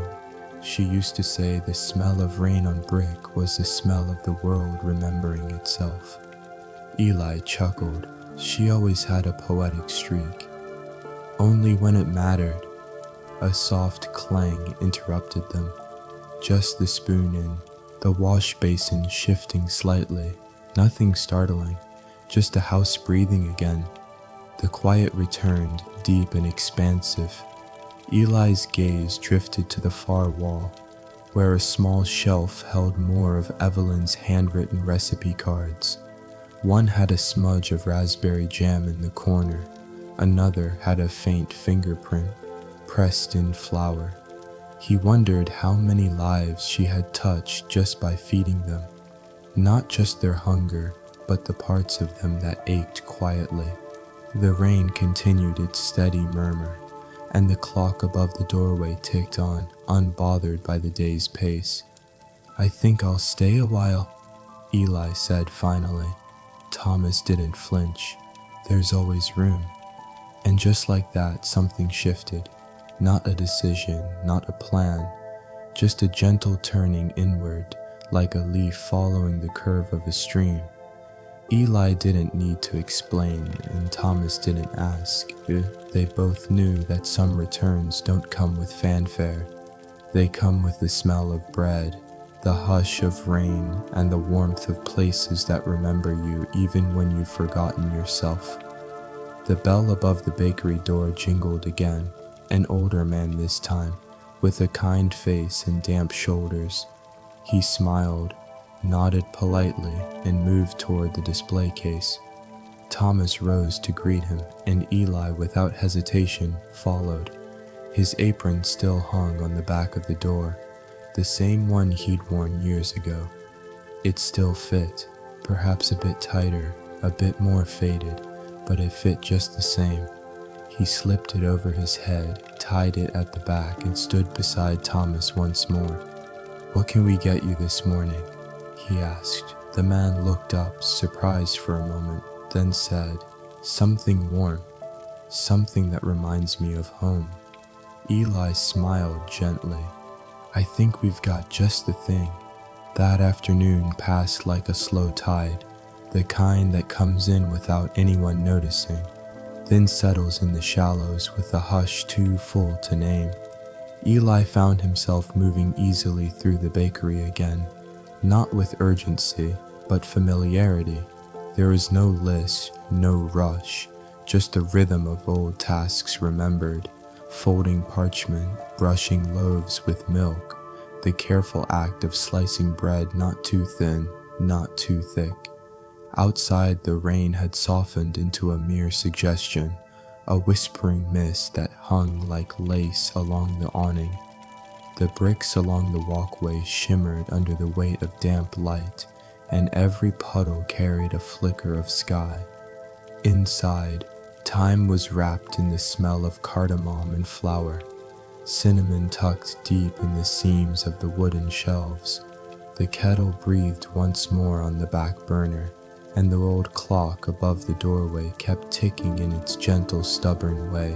Speaker 1: she used to say the smell of rain on brick was the smell of the world remembering itself." Eli chuckled. "She always had a poetic streak. Only when it mattered." A soft clang interrupted them. Just the spoon in, the wash basin shifting slightly. Nothing startling, just the house breathing again. The quiet returned, deep and expansive. Eli's gaze drifted to the far wall, where a small shelf held more of Evelyn's handwritten recipe cards. One had a smudge of raspberry jam in the corner. Another had a faint fingerprint, pressed in flour. He wondered how many lives she had touched just by feeding them. Not just their hunger, but the parts of them that ached quietly. The rain continued its steady murmur, and the clock above the doorway ticked on, unbothered by the day's pace. "I think I'll stay a while," Eli said finally. Thomas didn't flinch. "There's always room." And just like that, something shifted. Not a decision, not a plan, just a gentle turning inward, like a leaf following the curve of a stream. Eli didn't need to explain, and Thomas didn't ask. They both knew that some returns don't come with fanfare. They come with the smell of bread, the hush of rain, and the warmth of places that remember you even when you've forgotten yourself. The bell above the bakery door jingled again, an older man this time, with a kind face and damp shoulders. He smiled, nodded politely, and moved toward the display case. Thomas rose to greet him, and Eli, without hesitation, followed. His apron still hung on the back of the door. the same one he'd worn years ago. It still fit, perhaps a bit tighter, a bit more faded, but it fit just the same. He slipped it over his head, tied it at the back, and stood beside Thomas once more. "What can we get you this morning?" he asked. The man looked up, surprised for a moment, then said, "Something warm, something that reminds me of home." Eli smiled gently. "I think we've got just the thing." That afternoon passed like a slow tide, the kind that comes in without anyone noticing, then settles in the shallows with a hush too full to name. Eli found himself moving easily through the bakery again, not with urgency, but familiarity. There was no list, no rush, just a rhythm of old tasks remembered, folding parchment, brushing loaves with milk, the careful act of slicing bread not too thin, not too thick. Outside, the rain had softened into a mere suggestion, a whispering mist that hung like lace along the awning. The bricks along the walkway shimmered under the weight of damp light, and every puddle carried a flicker of sky. Inside, time was wrapped in the smell of cardamom and flour, cinnamon tucked deep in the seams of the wooden shelves. The kettle breathed once more on the back burner, and the old clock above the doorway kept ticking in its gentle, stubborn way.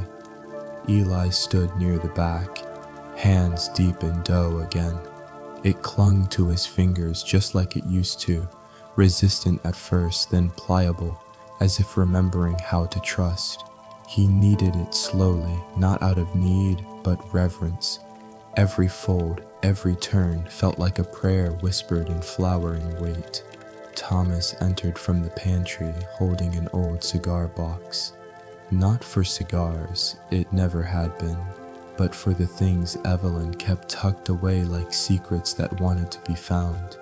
Speaker 1: Eli stood near the back, hands deep in dough again. It clung to his fingers just like it used to, resistant at first, then pliable, as if remembering how to trust. He kneaded it slowly, not out of need, but reverence. Every fold, every turn felt like a prayer whispered in flour and weight. Thomas entered from the pantry holding an old cigar box. Not for cigars, it never had been, but for the things Evelyn kept tucked away like secrets that wanted to be found.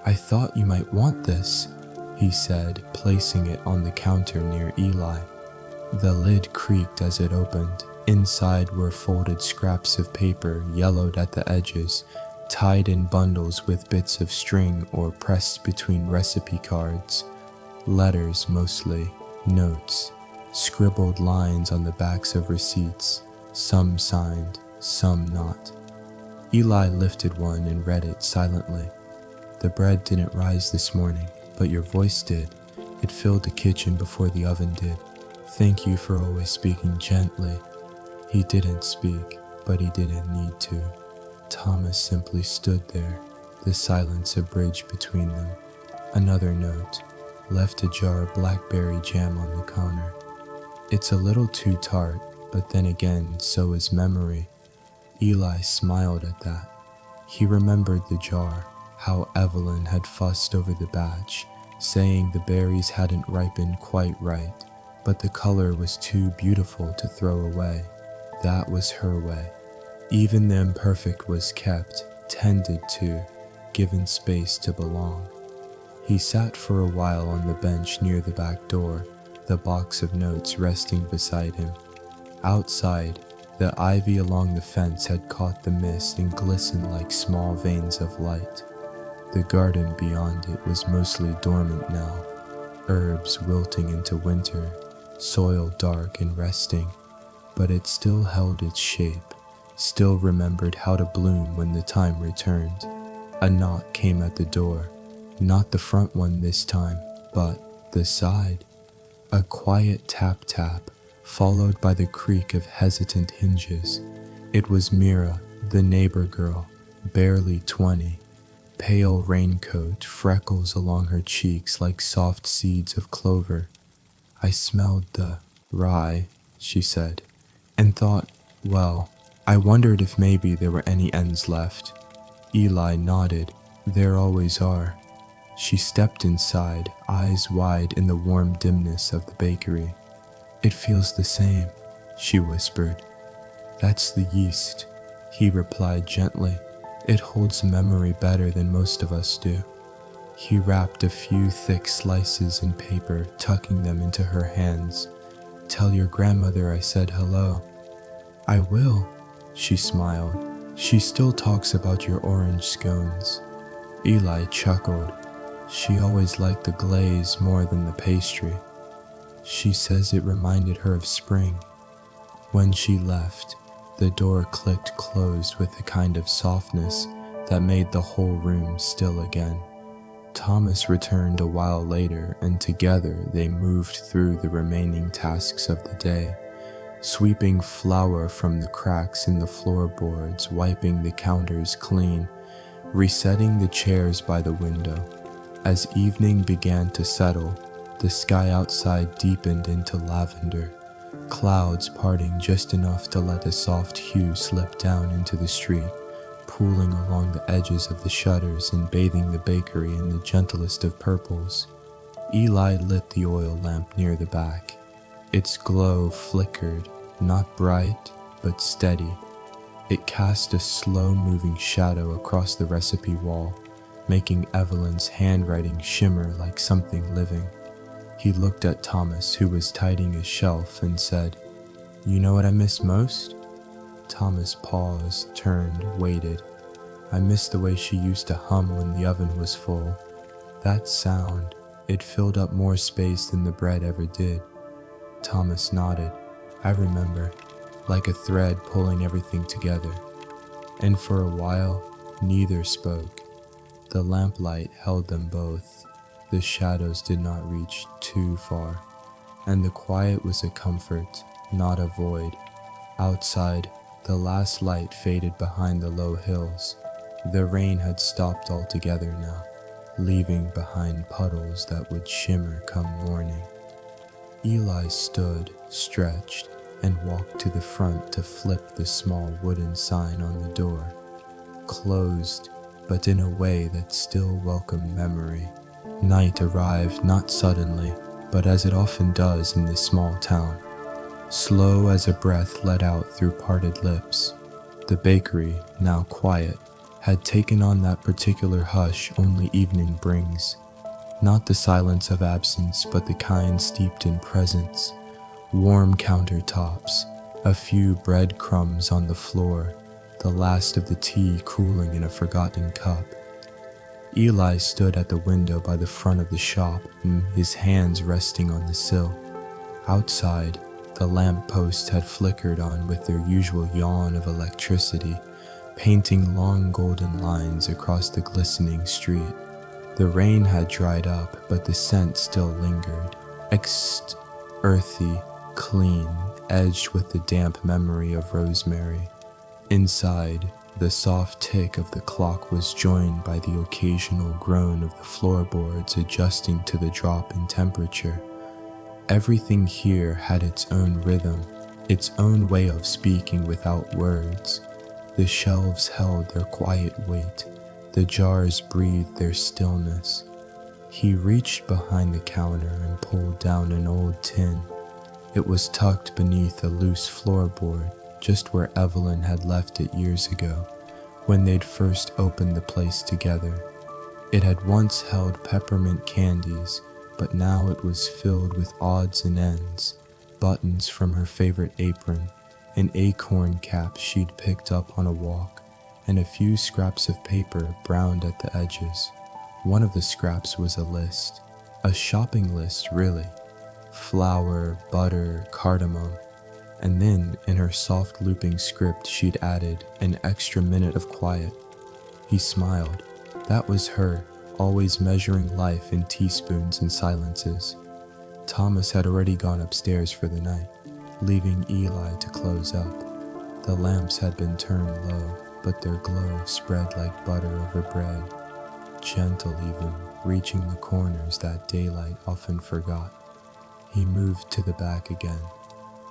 Speaker 1: "I thought you might want this," he said, placing it on the counter near Eli. The lid creaked as it opened. Inside were folded scraps of paper, yellowed at the edges, tied in bundles with bits of string or pressed between recipe cards. Letters mostly, notes, scribbled lines on the backs of receipts, some signed, some not. Eli lifted one and read it silently. "The bread didn't rise this morning, but your voice did. It filled the kitchen before the oven did. Thank you for always speaking gently." He didn't speak, but he didn't need to. Thomas simply stood there, the silence a bridge between them. Another note, left a jar of blackberry jam on the counter. "It's a little too tart, but then again, so is memory." Eli smiled at that. He remembered the jar, how Evelyn had fussed over the batch, saying the berries hadn't ripened quite right, but the color was too beautiful to throw away. That was her way. Even the imperfect was kept, tended to, given space to belong. He sat for a while on the bench near the back door, the box of notes resting beside him. Outside, the ivy along the fence had caught the mist and glistened like small veins of light. The garden beyond it was mostly dormant now, herbs wilting into winter, soil dark and resting, but it still held its shape, still remembered how to bloom when the time returned. A knock came at the door, not the front one this time, but the side. A quiet tap-tap, followed by the creak of hesitant hinges. It was Mira, the neighbor girl, barely 20. Pale raincoat, freckles along her cheeks like soft seeds of clover. "I smelled the rye," she said, and thought, well, I wondered if maybe there were any ends left. Eli nodded. There always are. She stepped inside, eyes wide in the warm dimness of the bakery. "It feels the same," she whispered. "That's the yeast," he replied gently. "It holds memory better than most of us do." He wrapped a few thick slices in paper, tucking them into her hands. "Tell your grandmother I said hello." "I will," she smiled. She still talks about your orange scones. Eli chuckled. She always liked the glaze more than the pastry. She says it reminded her of spring. When she left, the door clicked closed with a kind of softness that made the whole room still again. Thomas returned a while later, and together they moved through the remaining tasks of the day, sweeping flour from the cracks in the floorboards, wiping the counters clean, resetting the chairs by the window. As evening began to settle, the sky outside deepened into lavender, clouds parting just enough to let a soft hue slip down into the street, pooling along the edges of the shutters and bathing the bakery in the gentlest of purples. Eli lit the oil lamp near the back. Its glow flickered, not bright, but steady. It cast a slow-moving shadow across the recipe wall, making Evelyn's handwriting shimmer like something living. He looked at Thomas, who was tidying a shelf, and said, "You know what I miss most?" Thomas paused, turned, waited. "I miss the way she used to hum when the oven was full. That sound, it filled up more space than the bread ever did." Thomas nodded. "I remember, like a thread pulling everything together." And for a while, neither spoke. The lamplight held them both. The shadows did not reach too far, and the quiet was a comfort, not a void. Outside, the last light faded behind the low hills. The rain had stopped altogether now, leaving behind puddles that would shimmer come morning. Eli stood, stretched, and walked to the front to flip the small wooden sign on the door. Closed, but in a way that still welcomed memory. Night arrived not suddenly, but as it often does in this small town. Slow as a breath let out through parted lips. The bakery, now quiet, had taken on that particular hush only evening brings. Not the silence of absence, but the kind steeped in presence. Warm countertops, a few breadcrumbs on the floor, the last of the tea cooling in a forgotten cup. Eli stood at the window by the front of the shop, his hands resting on the sill. Outside, the lamp posts had flickered on with their usual yawn of electricity, painting long golden lines across the glistening street. The rain had dried up, but the scent still lingered, earthy, clean, edged with the damp memory of rosemary. Inside, the soft tick of the clock was joined by the occasional groan of the floorboards adjusting to the drop in temperature. Everything here had its own rhythm, its own way of speaking without words. The shelves held their quiet weight, the jars breathed their stillness. He reached behind the counter and pulled down an old tin. It was tucked beneath a loose floorboard, just where Evelyn had left it years ago, when they'd first opened the place together. It had once held peppermint candies, but now it was filled with odds and ends, buttons from her favorite apron, an acorn cap she'd picked up on a walk, and a few scraps of paper browned at the edges. One of the scraps was a list, a shopping list really. Flour, butter, cardamom, and then in her soft looping script she'd added an extra minute of quiet. He smiled. That was her, always measuring life in teaspoons and silences. Thomas had already gone upstairs for the night, leaving Eli to close up. The lamps had been turned low, but their glow spread like butter over bread, gentle even, reaching the corners that daylight often forgot. He moved to the back again,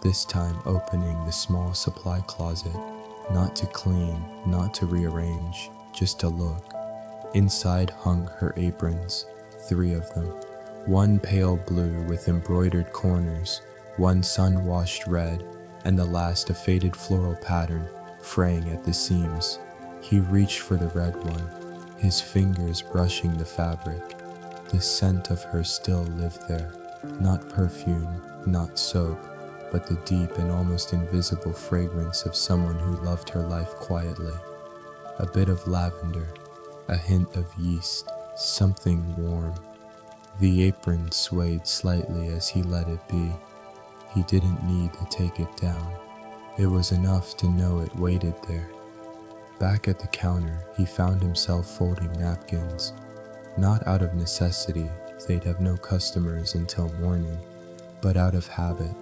Speaker 1: this time opening the small supply closet, not to clean, not to rearrange, just to look. Inside hung her aprons, 3 of them, one pale blue with embroidered corners, one sun-washed red, and the last a faded floral pattern, fraying at the seams. He reached for the red one, his fingers brushing the fabric. The scent of her still lived there, not perfume, not soap, but the deep and almost invisible fragrance of someone who loved her life quietly. a bit of lavender, a hint of yeast, something warm. The apron swayed slightly as he let it be. He didn't need to take it down. It was enough to know it waited there. Back at the counter, he found himself folding napkins. Not out of necessity, they'd have no customers until morning, but out of habit.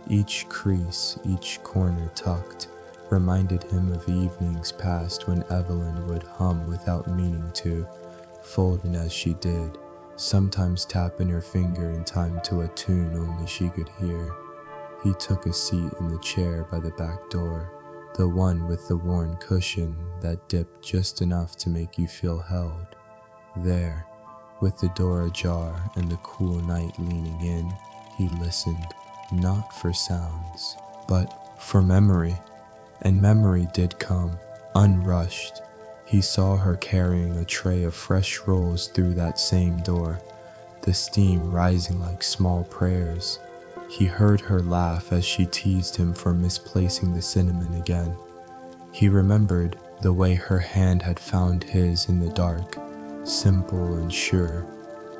Speaker 1: Each crease, each corner tucked, reminded him of evenings past when Evelyn would hum without meaning to, folding as she did, sometimes tapping her finger in time to a tune only she could hear. He took a seat in the chair by the back door, the one with the worn cushion that dipped just enough to make you feel held. There, with the door ajar and the cool night leaning in, he listened, not for sounds, but for memory. And memory did come, unrushed. He saw her carrying a tray of fresh rolls through that same door, the steam rising like small prayers. He heard her laugh as she teased him for misplacing the cinnamon again. He remembered the way her hand had found his in the dark, simple and sure.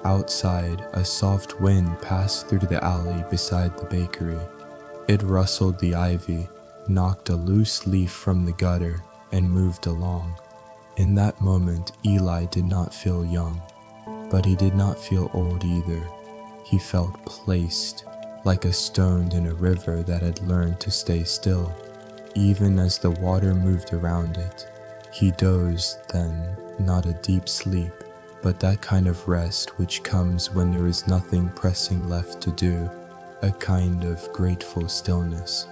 Speaker 1: Outside, a soft wind passed through the alley beside the bakery. It rustled the ivy, knocked a loose leaf from the gutter, and moved along. In that moment, Eli did not feel young, but he did not feel old either. He felt placed, like a stone in a river that had learned to stay still, even as the water moved around it. He dozed then, not a deep sleep, but that kind of rest which comes when there is nothing pressing left to do, a kind of grateful stillness.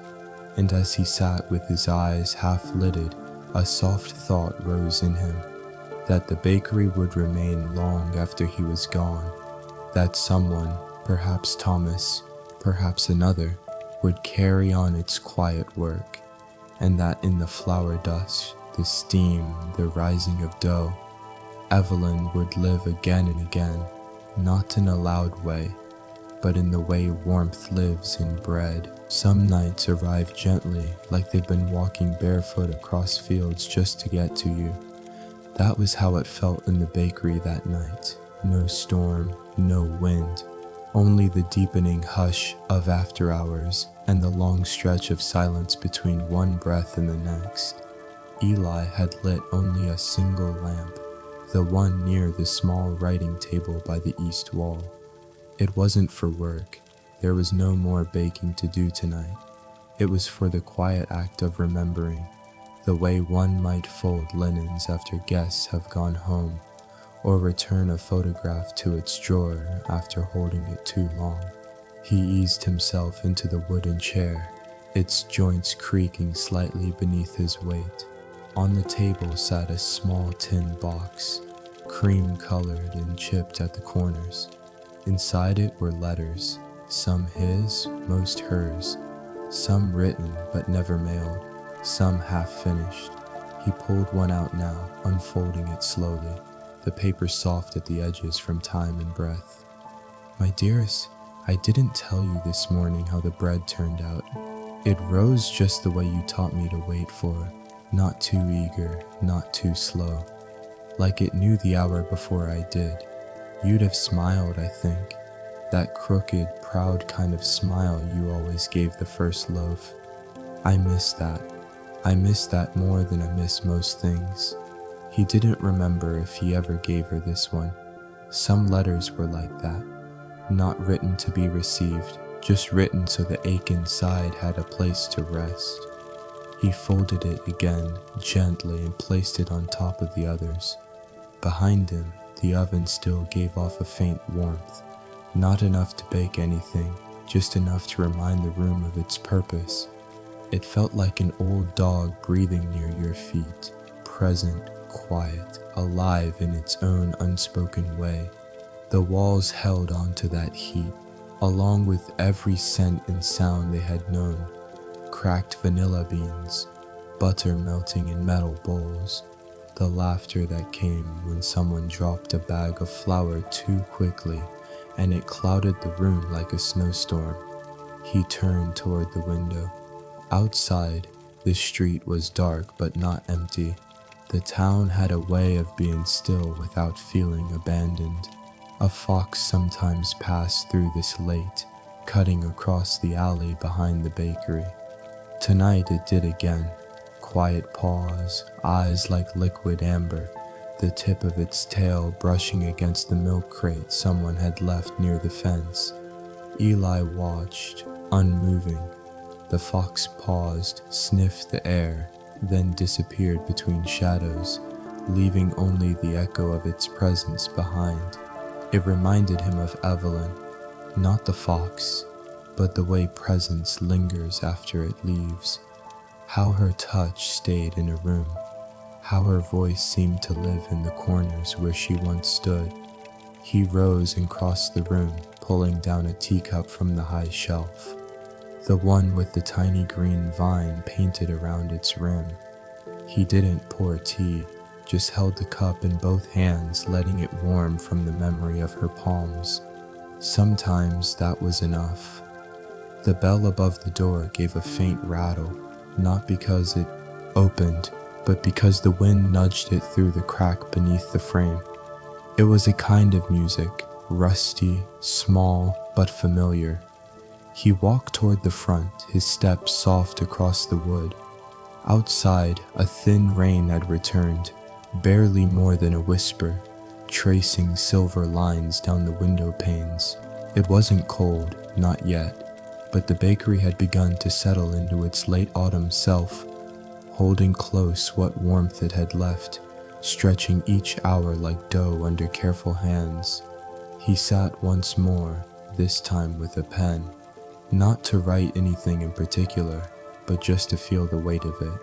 Speaker 1: And as he sat with his eyes half-lidded, a soft thought rose in him, that the bakery would remain long after he was gone, that someone, perhaps Thomas, perhaps another, would carry on its quiet work, and that in the flour dust, the steam, the rising of dough, Evelyn would live again and again, not in a loud way, but in the way warmth lives in bread. Some nights arrive gently, like they've been walking barefoot across fields just to get to you. That was how it felt in the bakery that night. No storm, no wind, only the deepening hush of after hours and the long stretch of silence between one breath and the next. Eli had lit only a single lamp, the one near the small writing table by the east wall. It wasn't for work. There was no more baking to do tonight. It was for the quiet act of remembering, the way one might fold linens after guests have gone home, or return a photograph to its drawer after holding it too long. He eased himself into the wooden chair, its joints creaking slightly beneath his weight. On the table sat a small tin box, cream-colored and chipped at the corners. Inside it were letters, some his, most hers, some written but never mailed, some half-finished. He pulled one out now, unfolding it slowly, the paper soft at the edges from time and breath. "My dearest, I didn't tell you this morning how the bread turned out. It rose just the way you taught me to wait for, not too eager, not too slow, like it knew the hour before I did. You'd have smiled, I think, that crooked, proud kind of smile you always gave the first loaf. I miss that. I miss that more than I miss most things." He didn't remember if he ever gave her this one. Some letters were like that, not written to be received, just written so the ache inside had a place to rest. He folded it again, gently, and placed it on top of the others. Behind him, the oven still gave off a faint warmth, not enough to bake anything, just enough to remind the room of its purpose. It felt like an old dog breathing near your feet, present, quiet, alive in its own unspoken way. The walls held on to that heat, along with every scent and sound they had known. Cracked vanilla beans, butter melting in metal bowls, the laughter that came when someone dropped a bag of flour too quickly and it clouded the room like a snowstorm. He turned toward the window. Outside, the street was dark but not empty. The town had a way of being still without feeling abandoned. A fox sometimes passed through this late, cutting across the alley behind the bakery. Tonight it did again. Quiet paws, eyes like liquid amber, the tip of its tail brushing against the milk crate someone had left near the fence. Eli watched, unmoving. The fox paused, sniffed the air, then disappeared between shadows, leaving only the echo of its presence behind. It reminded him of Evelyn, not the fox, but the way presence lingers after it leaves. How her touch stayed in a room, how her voice seemed to live in the corners where she once stood. He rose and crossed the room, pulling down a teacup from the high shelf, the one with the tiny green vine painted around its rim. He didn't pour tea, just held the cup in both hands, letting it warm from the memory of her palms. Sometimes that was enough. The bell above the door gave a faint rattle, not because it opened, but because the wind nudged it through the crack beneath the frame. It was a kind of music, rusty, small, but familiar. He walked toward the front, his steps soft across the wood. Outside, a thin rain had returned, barely more than a whisper, tracing silver lines down the window panes. It wasn't cold, not yet, but the bakery had begun to settle into its late autumn self, holding close what warmth it had left, stretching each hour like dough under careful hands. He sat once more, this time with a pen, not to write anything in particular, but just to feel the weight of it.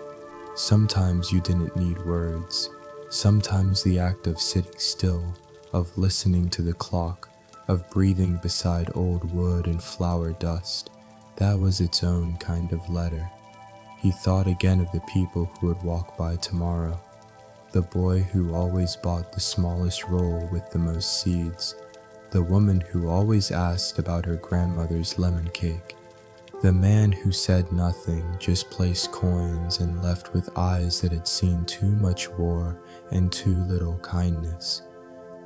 Speaker 1: Sometimes you didn't need words. Sometimes the act of sitting still, of listening to the clock, of breathing beside old wood and flower dust, that was its own kind of letter. He thought again of the people who would walk by tomorrow. The boy who always bought the smallest roll with the most seeds. The woman who always asked about her grandmother's lemon cake. The man who said nothing, just placed coins and left with eyes that had seen too much war and too little kindness.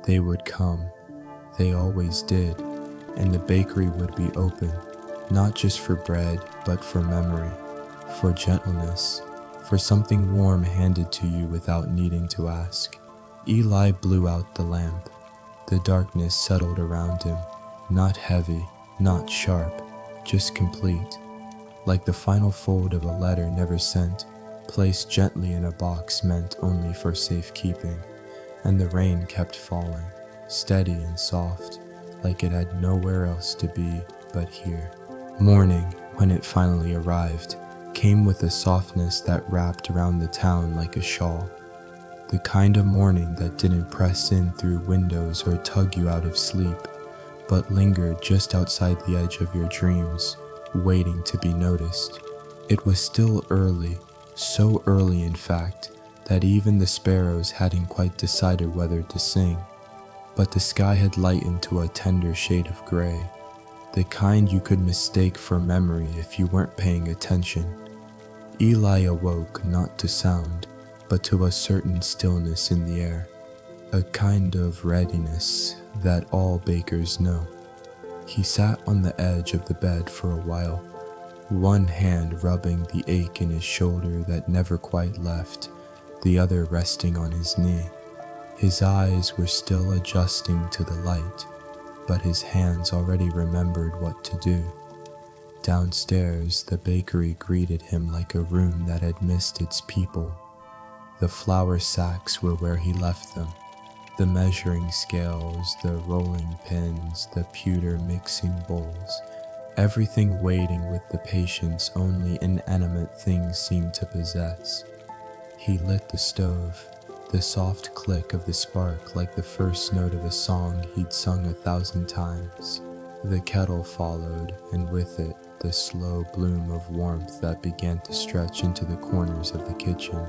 Speaker 1: They would come. They always did. And the bakery would be open, not just for bread, but for memory, for gentleness, for something warm handed to you without needing to ask. Eli blew out the lamp. The darkness settled around him, not heavy, not sharp, just complete, like the final fold of a letter never sent, placed gently in a box meant only for safekeeping. And the rain kept falling, steady and soft, like it had nowhere else to be but here. Morning, when it finally arrived, came with a softness that wrapped around the town like a shawl. The kind of morning that didn't press in through windows or tug you out of sleep, but lingered just outside the edge of your dreams, waiting to be noticed. It was still early, so early in fact, that even the sparrows hadn't quite decided whether to sing, but the sky had lightened to a tender shade of gray, the kind you could mistake for memory if you weren't paying attention. Eli awoke not to sound, but to a certain stillness in the air, a kind of readiness that all bakers know. He sat on the edge of the bed for a while, one hand rubbing the ache in his shoulder that never quite left, the other resting on his knee. His eyes were still adjusting to the light, but his hands already remembered what to do. Downstairs, the bakery greeted him like a room that had missed its people. The flour sacks were where he left them. The measuring scales, the rolling pins, the pewter mixing bowls, everything waiting with the patience only inanimate things seemed to possess. He lit the stove, the soft click of the spark like the first note of a song he'd sung 1,000 times. The kettle followed, and with it, the slow bloom of warmth that began to stretch into the corners of the kitchen.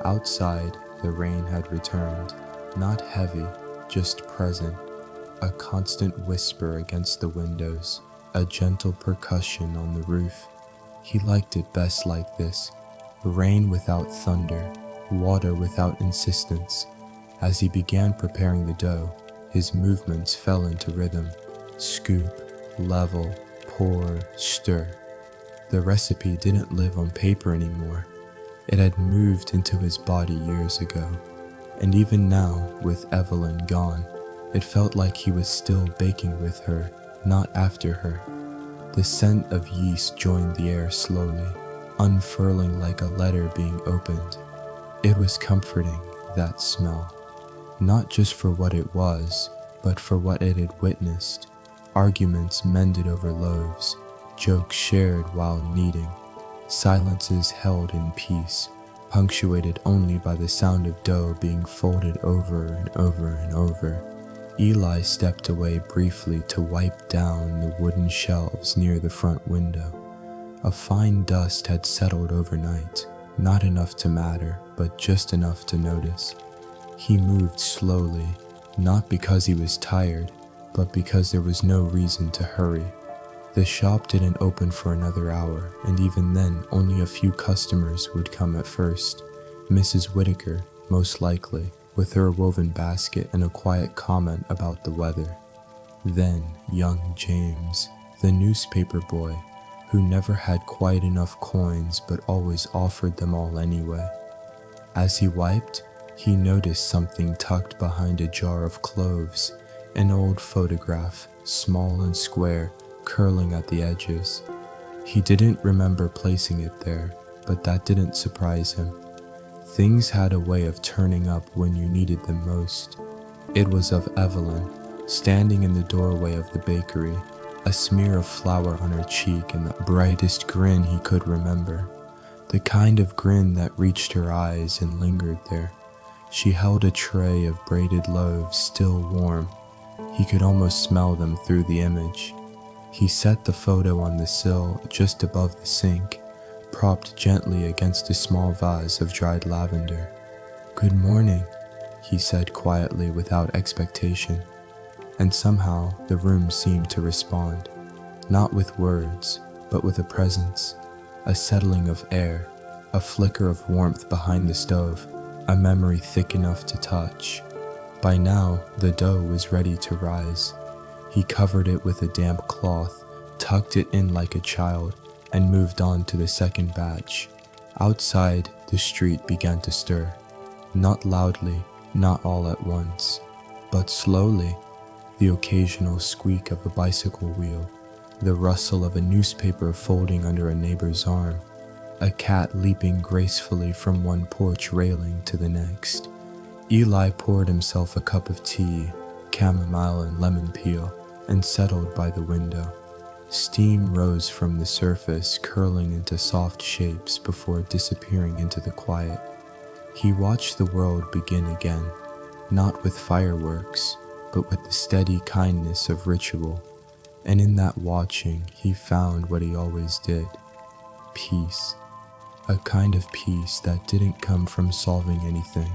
Speaker 1: Outside, the rain had returned, not heavy, just present, a constant whisper against the windows, a gentle percussion on the roof. He liked it best like this, rain without thunder, water without insistence. As he began preparing the dough, his movements fell into rhythm. Scoop, level, pour, stir. The recipe didn't live on paper anymore. It had moved into his body years ago. And even now, with Evelyn gone, it felt like he was still baking with her, not after her. The scent of yeast joined the air slowly, unfurling like a letter being opened. It was comforting, that smell. Not just for what it was, but for what it had witnessed. Arguments mended over loaves, jokes shared while kneading, silences held in peace, punctuated only by the sound of dough being folded over and over and over. Eli stepped away briefly to wipe down the wooden shelves near the front window. A fine dust had settled overnight, not enough to matter, but just enough to notice. He moved slowly, not because he was tired, but because there was no reason to hurry. The shop didn't open for another hour, and even then, only a few customers would come at first. Mrs. Whitaker, most likely, with her woven basket and a quiet comment about the weather. Then, young James, the newspaper boy, who never had quite enough coins but always offered them all anyway. As he wiped, he noticed something tucked behind a jar of cloves, an old photograph, small and square, curling at the edges. He didn't remember placing it there, but that didn't surprise him. Things had a way of turning up when you needed them most. It was of Evelyn, standing in the doorway of the bakery, a smear of flour on her cheek and the brightest grin he could remember. The kind of grin that reached her eyes and lingered there. She held a tray of braided loaves still warm. He could almost smell them through the image. He set the photo on the sill just above the sink, propped gently against a small vase of dried lavender. "Good morning," he said quietly without expectation. And somehow the room seemed to respond, not with words, but with a presence, a settling of air, a flicker of warmth behind the stove, a memory thick enough to touch. By now, the dough was ready to rise. He covered it with a damp cloth, tucked it in like a child, and moved on to the second batch. Outside, the street began to stir. Not loudly, not all at once, but slowly. The occasional squeak of a bicycle wheel, the rustle of a newspaper folding under a neighbor's arm, a cat leaping gracefully from one porch railing to the next. Eli poured himself a cup of tea, chamomile and lemon peel, and settled by the window. Steam rose from the surface, curling into soft shapes before disappearing into the quiet. He watched the world begin again, not with fireworks, but with the steady kindness of ritual. And in that watching, he found what he always did: peace. A kind of peace that didn't come from solving anything,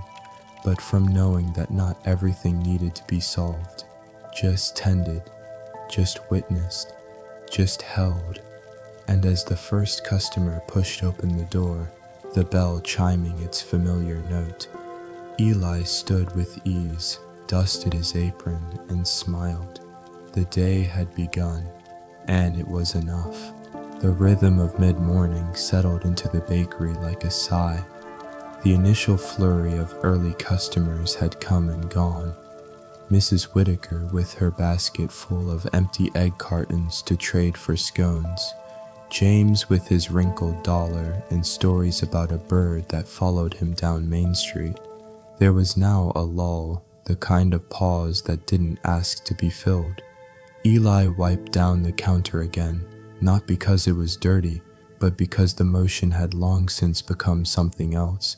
Speaker 1: but from knowing that not everything needed to be solved, just tended, just witnessed, just held. And as the first customer pushed open the door, the bell chiming its familiar note, Eli stood with ease, dusted his apron, and smiled. The day had begun, and it was enough. The rhythm of mid-morning settled into the bakery like a sigh. The initial flurry of early customers had come and gone. Mrs. Whitaker with her basket full of empty egg cartons to trade for scones. James with his wrinkled dollar and stories about a bird that followed him down Main Street. There was now a lull, the kind of pause that didn't ask to be filled. Eli wiped down the counter again, not because it was dirty, but because the motion had long since become something else.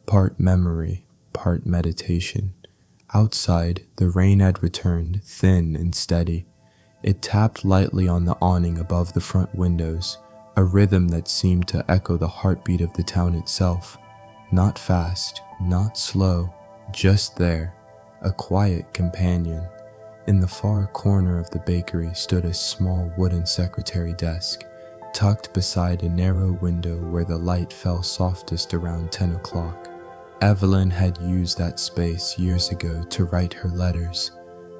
Speaker 1: Part memory, part meditation. Outside, the rain had returned, thin and steady. It tapped lightly on the awning above the front windows, a rhythm that seemed to echo the heartbeat of the town itself. Not fast, not slow, just there, a quiet companion. In the far corner of the bakery stood a small wooden secretary desk, tucked beside a narrow window where the light fell softest around 10 o'clock. Evelyn had used that space years ago to write her letters,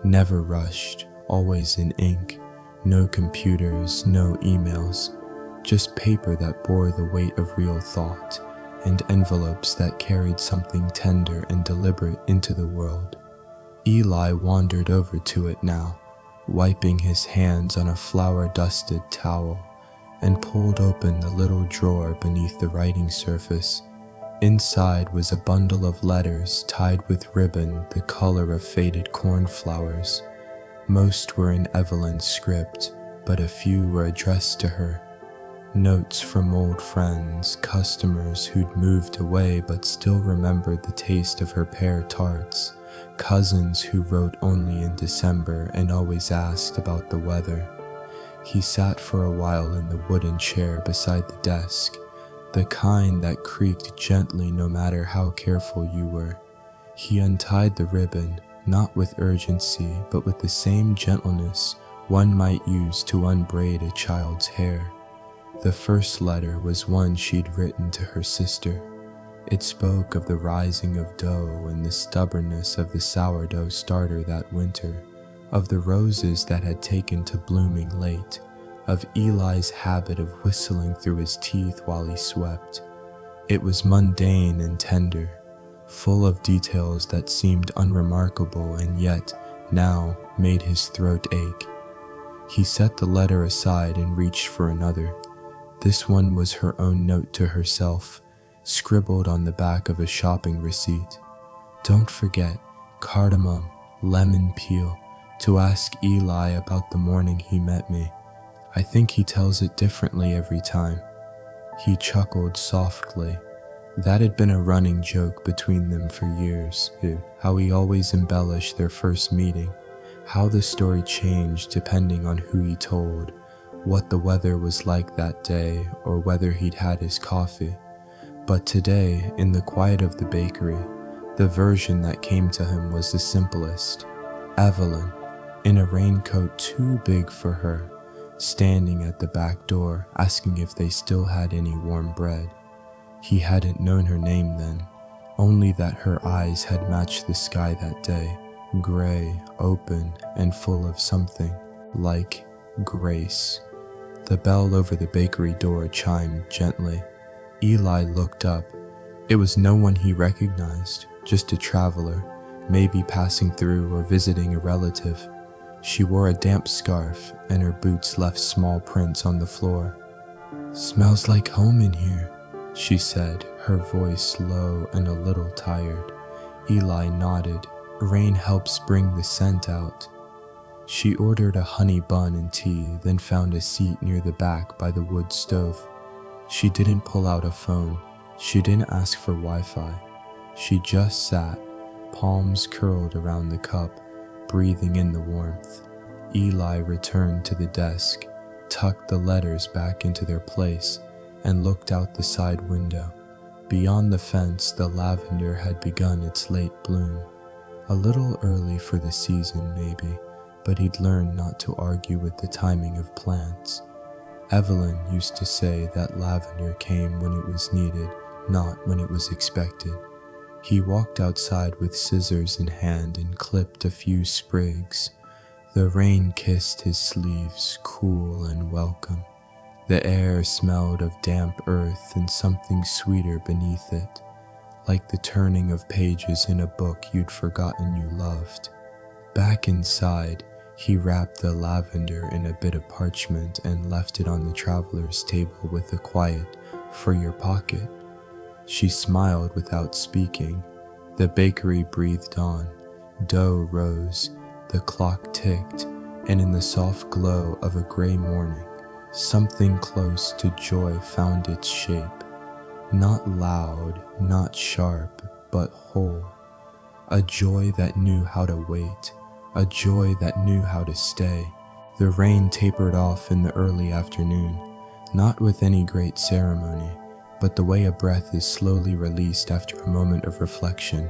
Speaker 1: never rushed, always in ink, no computers, no emails, just paper that bore the weight of real thought, and envelopes that carried something tender and deliberate into the world. Eli wandered over to it now, wiping his hands on a flour-dusted towel, and pulled open the little drawer beneath the writing surface. Inside was a bundle of letters tied with ribbon the color of faded cornflowers. Most were in Evelyn's script, but a few were addressed to her. Notes from old friends, customers who'd moved away but still remembered the taste of her pear tarts, cousins who wrote only in December and always asked about the weather. He sat for a while in the wooden chair beside the desk, the kind that creaked gently no matter how careful you were. He untied the ribbon, not with urgency, but with the same gentleness one might use to unbraid a child's hair. The first letter was one she'd written to her sister. It spoke of the rising of dough and the stubbornness of the sourdough starter that winter, of the roses that had taken to blooming late, of Eli's habit of whistling through his teeth while he swept. It was mundane and tender, full of details that seemed unremarkable and yet, now, made his throat ache. He set the letter aside and reached for another. This one was her own note to herself, scribbled on the back of a shopping receipt. Don't forget, cardamom, lemon peel, to ask Eli about the morning he met me. I think he tells it differently every time. He chuckled softly. That had been a running joke between them for years, how he always embellished their first meeting, how the story changed depending on who he told, what the weather was like that day, or whether he'd had his coffee. But today, in the quiet of the bakery, the version that came to him was the simplest. Evelyn, in a raincoat too big for her, standing at the back door, asking if they still had any warm bread. He hadn't known her name then, only that her eyes had matched the sky that day, gray, open, and full of something, like grace. The bell over the bakery door chimed gently. Eli looked up. It was no one he recognized, just a traveler, maybe passing through or visiting a relative. She wore a damp scarf, and her boots left small prints on the floor. "Smells like home in here," she said, her voice low and a little tired. Eli nodded. Rain helps bring the scent out. She ordered a honey bun and tea, then found a seat near the back by the wood stove. She didn't pull out a phone. She didn't ask for Wi-Fi. She just sat, palms curled around the cup, breathing in the warmth. Eli returned to the desk, tucked the letters back into their place, and looked out the side window. Beyond the fence, the lavender had begun its late bloom. A little early for the season, maybe, but he'd learned not to argue with the timing of plants. Evelyn used to say that lavender came when it was needed, not when it was expected. He walked outside with scissors in hand and clipped a few sprigs. The rain kissed his sleeves, cool and welcome. The air smelled of damp earth and something sweeter beneath it, like the turning of pages in a book you'd forgotten you loved. Back inside, he wrapped the lavender in a bit of parchment and left it on the traveler's table with a quiet, "For your pocket." She smiled without speaking. The bakery breathed on. Dough rose, the clock ticked, and in the soft glow of a gray morning, something close to joy found its shape. Not loud, not sharp, but whole. A joy that knew how to wait, a joy that knew how to stay. The rain tapered off in the early afternoon, not with any great ceremony, but the way a breath is slowly released after a moment of reflection.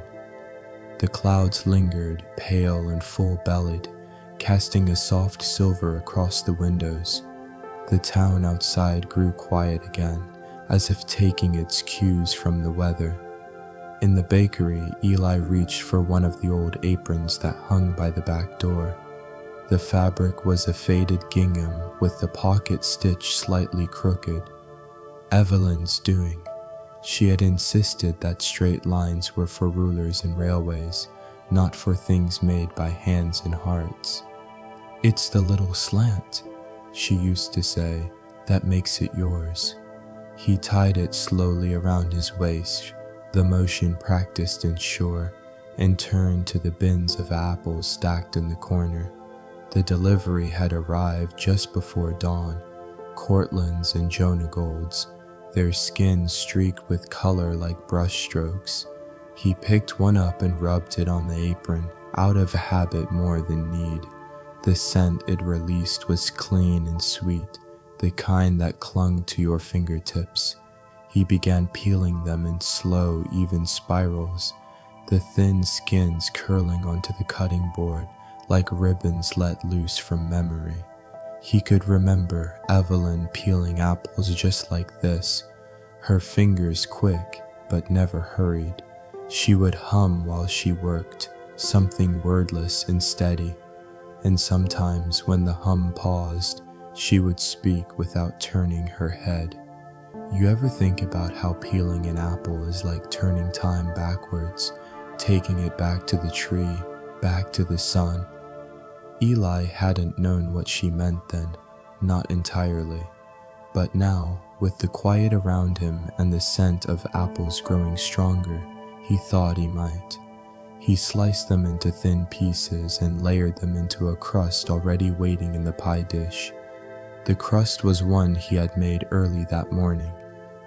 Speaker 1: The clouds lingered, pale and full-bellied, casting a soft silver across the windows. The town outside grew quiet again, as if taking its cues from the weather. In the bakery, Eli reached for one of the old aprons that hung by the back door. The fabric was a faded gingham with the pocket stitched slightly crooked. Evelyn's doing. She had insisted that straight lines were for rulers and railways, not for things made by hands and hearts. "It's the little slant," she used to say, "that makes it yours." He tied it slowly around his waist, the motion practiced and sure, and turned to the bins of apples stacked in the corner. The delivery had arrived just before dawn, Cortlands and Jonah Golds, their skins streaked with color like brushstrokes. He picked one up and rubbed it on the apron, out of habit more than need. The scent it released was clean and sweet, the kind that clung to your fingertips. He began peeling them in slow, even spirals, the thin skins curling onto the cutting board like ribbons let loose from memory. He could remember Evelyn peeling apples just like this, her fingers quick but never hurried. She would hum while she worked, something wordless and steady, and sometimes when the hum paused, she would speak without turning her head. You ever think about how peeling an apple is like turning time backwards, taking it back to the tree, back to the sun? Eli hadn't known what she meant then, not entirely. But now, with the quiet around him and the scent of apples growing stronger, he thought he might. He sliced them into thin pieces and layered them into a crust already waiting in the pie dish. The crust was one he had made early that morning,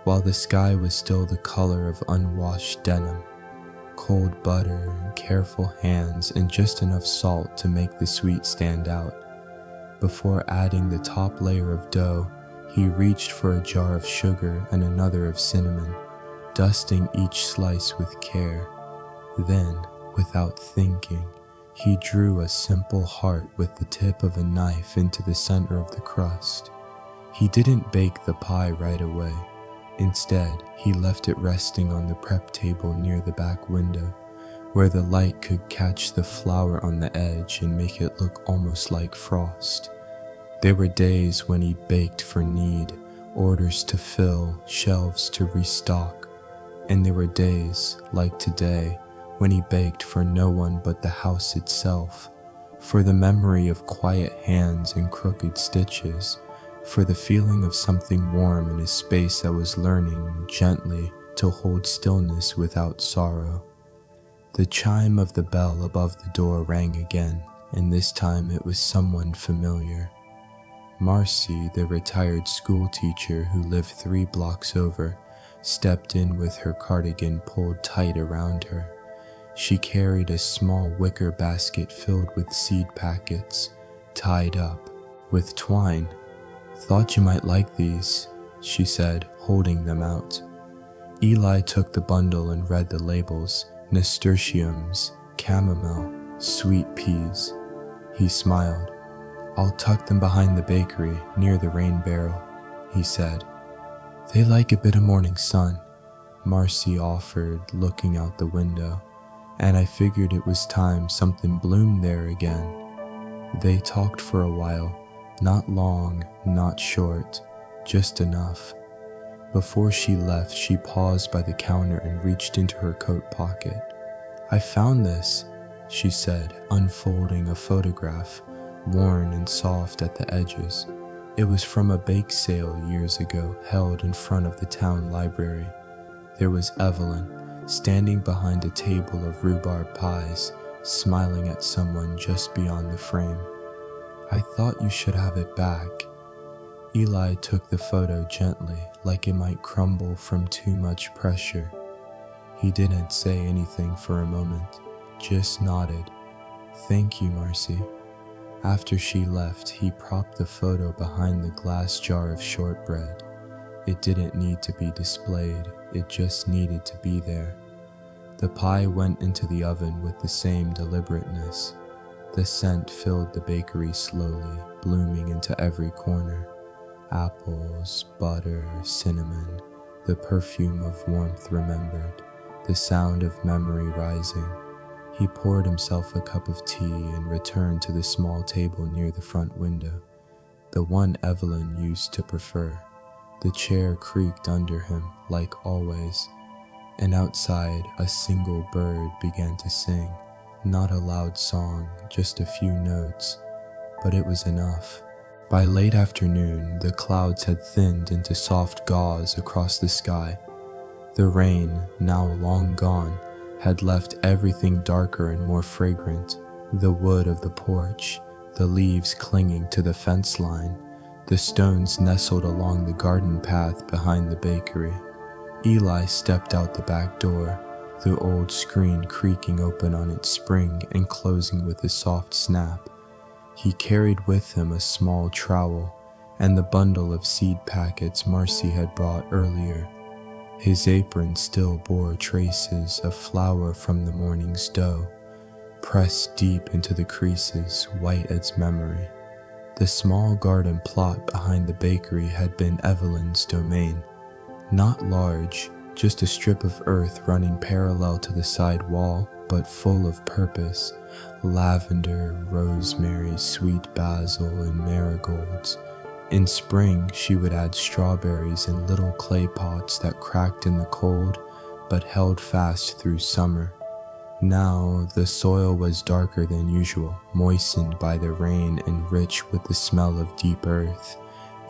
Speaker 1: while the sky was still the color of unwashed denim. Cold butter and careful hands and just enough salt to make the sweet stand out. Before adding the top layer of dough, he reached for a jar of sugar and another of cinnamon, dusting each slice with care. Then, without thinking, he drew a simple heart with the tip of a knife into the center of the crust. He didn't bake the pie right away. Instead, he left it resting on the prep table near the back window, where the light could catch the flour on the edge and make it look almost like frost. There were days when he baked for need, orders to fill, shelves to restock, and there were days, like today, when he baked for no one but the house itself, for the memory of quiet hands and crooked stitches, for the feeling of something warm in a space that was learning gently to hold stillness without sorrow. The chime of the bell above the door rang again, and this time it was someone familiar. Marcy, the retired school teacher who lived 3 blocks over, stepped in with her cardigan pulled tight around her. She carried a small wicker basket filled with seed packets, tied up with twine. "Thought you might like these," she said, holding them out. Eli took the bundle and read the labels: nasturtiums, chamomile, sweet peas. He smiled. "I'll tuck them behind the bakery, near the rain barrel," he said. "They like a bit of morning sun," Marcy offered, looking out the window, "and I figured it was time something bloomed there again." They talked for a while, not long, not short, just enough. Before she left, she paused by the counter and reached into her coat pocket. "I found this," she said, unfolding a photograph, worn and soft at the edges. It was from a bake sale years ago held in front of the town library. There was Evelyn, standing behind a table of rhubarb pies, smiling at someone just beyond the frame. "I thought you should have it back." Eli took the photo gently, like it might crumble from too much pressure. He didn't say anything for a moment, just nodded. "Thank you, Marcy." After she left, he propped the photo behind the glass jar of shortbread. It didn't need to be displayed, it just needed to be there. The pie went into the oven with the same deliberateness. The scent filled the bakery slowly, blooming into every corner. Apples, butter, cinnamon, the perfume of warmth remembered. the sound of memory rising. He poured himself a cup of tea and returned to the small table near the front window, the one Evelyn used to prefer. The chair creaked under him, like always, and outside a single bird began to sing. Not a loud song, just a few notes, but it was enough. By late afternoon, the clouds had thinned into soft gauze across the sky. The rain, now long gone, had left everything darker and more fragrant. The wood of the porch, the leaves clinging to the fence line, the stones nestled along the garden path behind the bakery. Eli stepped out the back door, the old screen creaking open on its spring and closing with a soft snap. He carried with him a small trowel and the bundle of seed packets Marcy had brought earlier. His apron still bore traces of flour from the morning's dough, pressed deep into the creases, white as memory. The small garden plot behind the bakery had been Evelyn's domain. Not large, just a strip of earth running parallel to the side wall, but full of purpose. Lavender, rosemary, sweet basil, and marigolds. In spring, she would add strawberries in little clay pots that cracked in the cold, but held fast through summer. Now, the soil was darker than usual, moistened by the rain and rich with the smell of deep earth.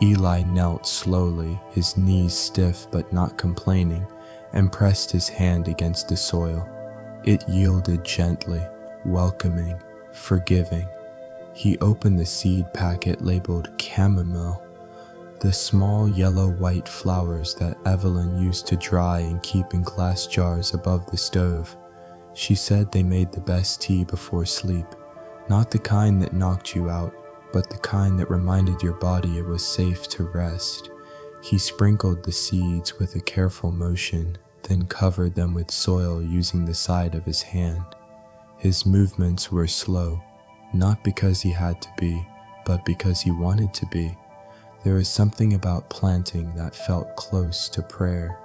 Speaker 1: Eli knelt slowly, his knees stiff but not complaining, and pressed his hand against the soil. It yielded gently, welcoming, forgiving. He opened the seed packet labeled chamomile, the small yellow-white flowers that Evelyn used to dry and keep in glass jars above the stove. She said they made the best tea before sleep, not the kind that knocked you out, but the kind that reminded your body it was safe to rest. He sprinkled the seeds with a careful motion, then covered them with soil using the side of his hand. His movements were slow, not because he had to be, but because he wanted to be. There was something about planting that felt close to prayer,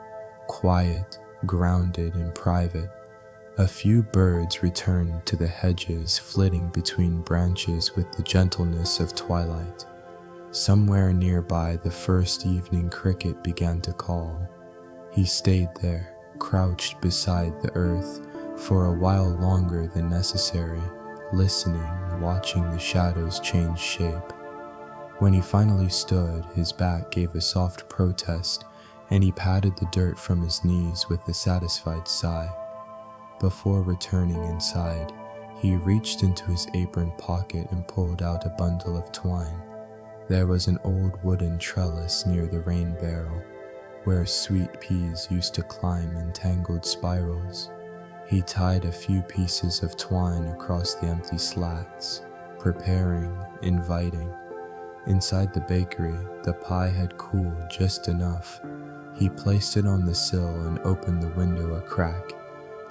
Speaker 1: quiet, grounded, and private. A few birds returned to the hedges, flitting between branches with the gentleness of twilight. Somewhere nearby, the first evening cricket began to call. He stayed there, crouched beside the earth, for a while longer than necessary, listening, watching the shadows change shape. When he finally stood, his back gave a soft protest, and he patted the dirt from his knees with a satisfied sigh. Before returning inside, he reached into his apron pocket and pulled out a bundle of twine. There was an old wooden trellis near the rain barrel, where sweet peas used to climb in tangled spirals. He tied a few pieces of twine across the empty slats, preparing, inviting. Inside the bakery, the pie had cooled just enough. He placed it on the sill and opened the window a crack,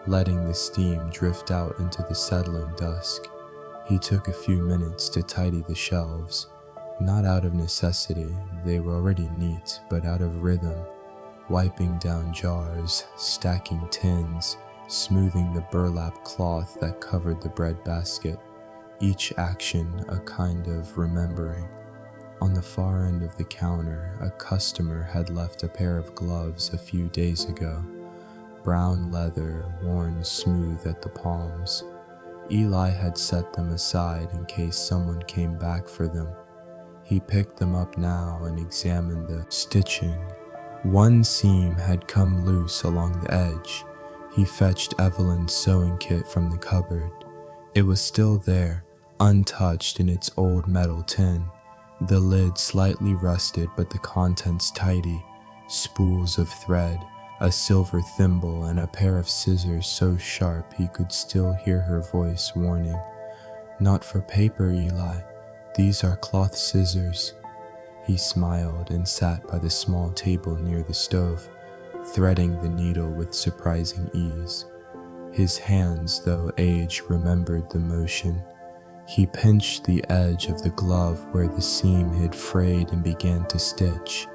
Speaker 1: letting the steam drift out into the settling dusk. He took a few minutes to tidy the shelves, not out of necessity, they were already neat, but out of rhythm, wiping down jars, stacking tins, smoothing the burlap cloth that covered the bread basket, each action a kind of remembering. On the far end of the counter, a customer had left a pair of gloves a few days ago, brown leather worn smooth at the palms. Eli had set them aside in case someone came back for them. He picked them up now and examined the stitching. One seam had come loose along the edge. He fetched Evelyn's sewing kit from the cupboard. It was still there, untouched in its old metal tin. The lid slightly rusted, but the contents tidy. Spools of thread, a silver thimble, and a pair of scissors so sharp he could still hear her voice warning. "Not for paper, Eli. These are cloth scissors." He smiled and sat by the small table near the stove, threading the needle with surprising ease. His hands, though age, remembered the motion. He pinched the edge of the glove where the seam had frayed and began to stitch,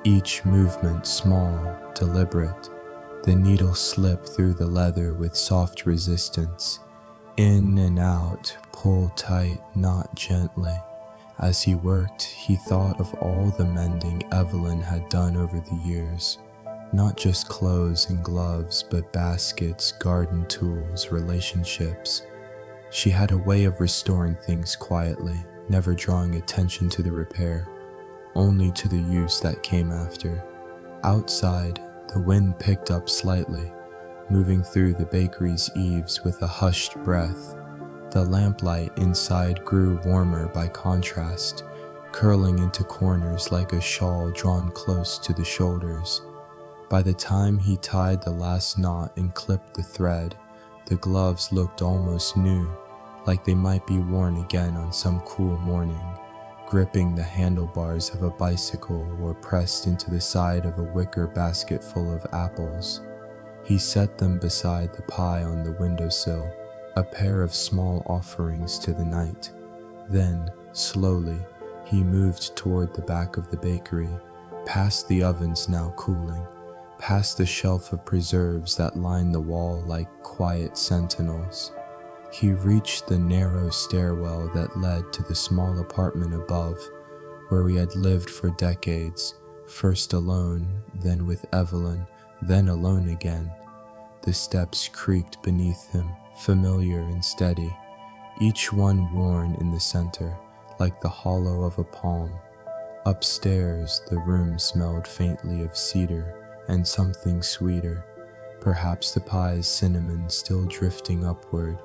Speaker 1: each movement small, deliberate. The needle slipped through the leather with soft resistance. In and out, pull tight, not gently. As he worked, he thought of all the mending Evelyn had done over the years. Not just clothes and gloves, but baskets, garden tools, relationships. She had a way of restoring things quietly, never drawing attention to the repair, only to the use that came after. Outside, the wind picked up slightly, moving through the bakery's eaves with a hushed breath. The lamplight inside grew warmer by contrast, curling into corners like a shawl drawn close to the shoulders. By the time he tied the last knot and clipped the thread, the gloves looked almost new, like they might be worn again on some cool morning, gripping the handlebars of a bicycle or pressed into the side of a wicker basket full of apples. He set them beside the pie on the windowsill, a pair of small offerings to the night. Then, slowly, he moved toward the back of the bakery, past the ovens now cooling, past the shelf of preserves that lined the wall like quiet sentinels. He reached the narrow stairwell that led to the small apartment above, where he had lived for decades, first alone, then with Evelyn, then alone again. The steps creaked beneath him, familiar and steady, each one worn in the center, like the hollow of a palm. Upstairs, the room smelled faintly of cedar and something sweeter, perhaps the pie's cinnamon still drifting upward,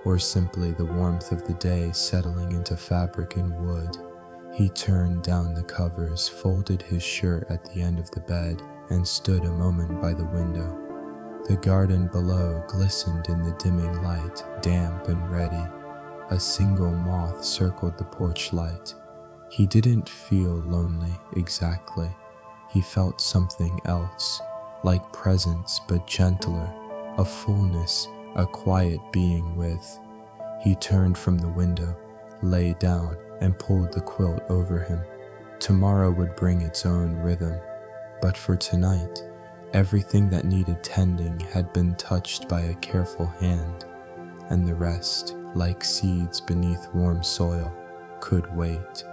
Speaker 1: or simply the warmth of the day settling into fabric and wood. He turned down the covers, folded his shirt at the end of the bed, and stood a moment by the window. The garden below glistened in the dimming light, damp and ready. A single moth circled the porch light. He didn't feel lonely exactly. He felt something else, like presence but gentler, a fullness, a quiet being with. He turned from the window, lay down, and pulled the quilt over him. Tomorrow would bring its own rhythm, but for tonight, everything that needed tending had been touched by a careful hand, and the rest, like seeds beneath warm soil, could wait.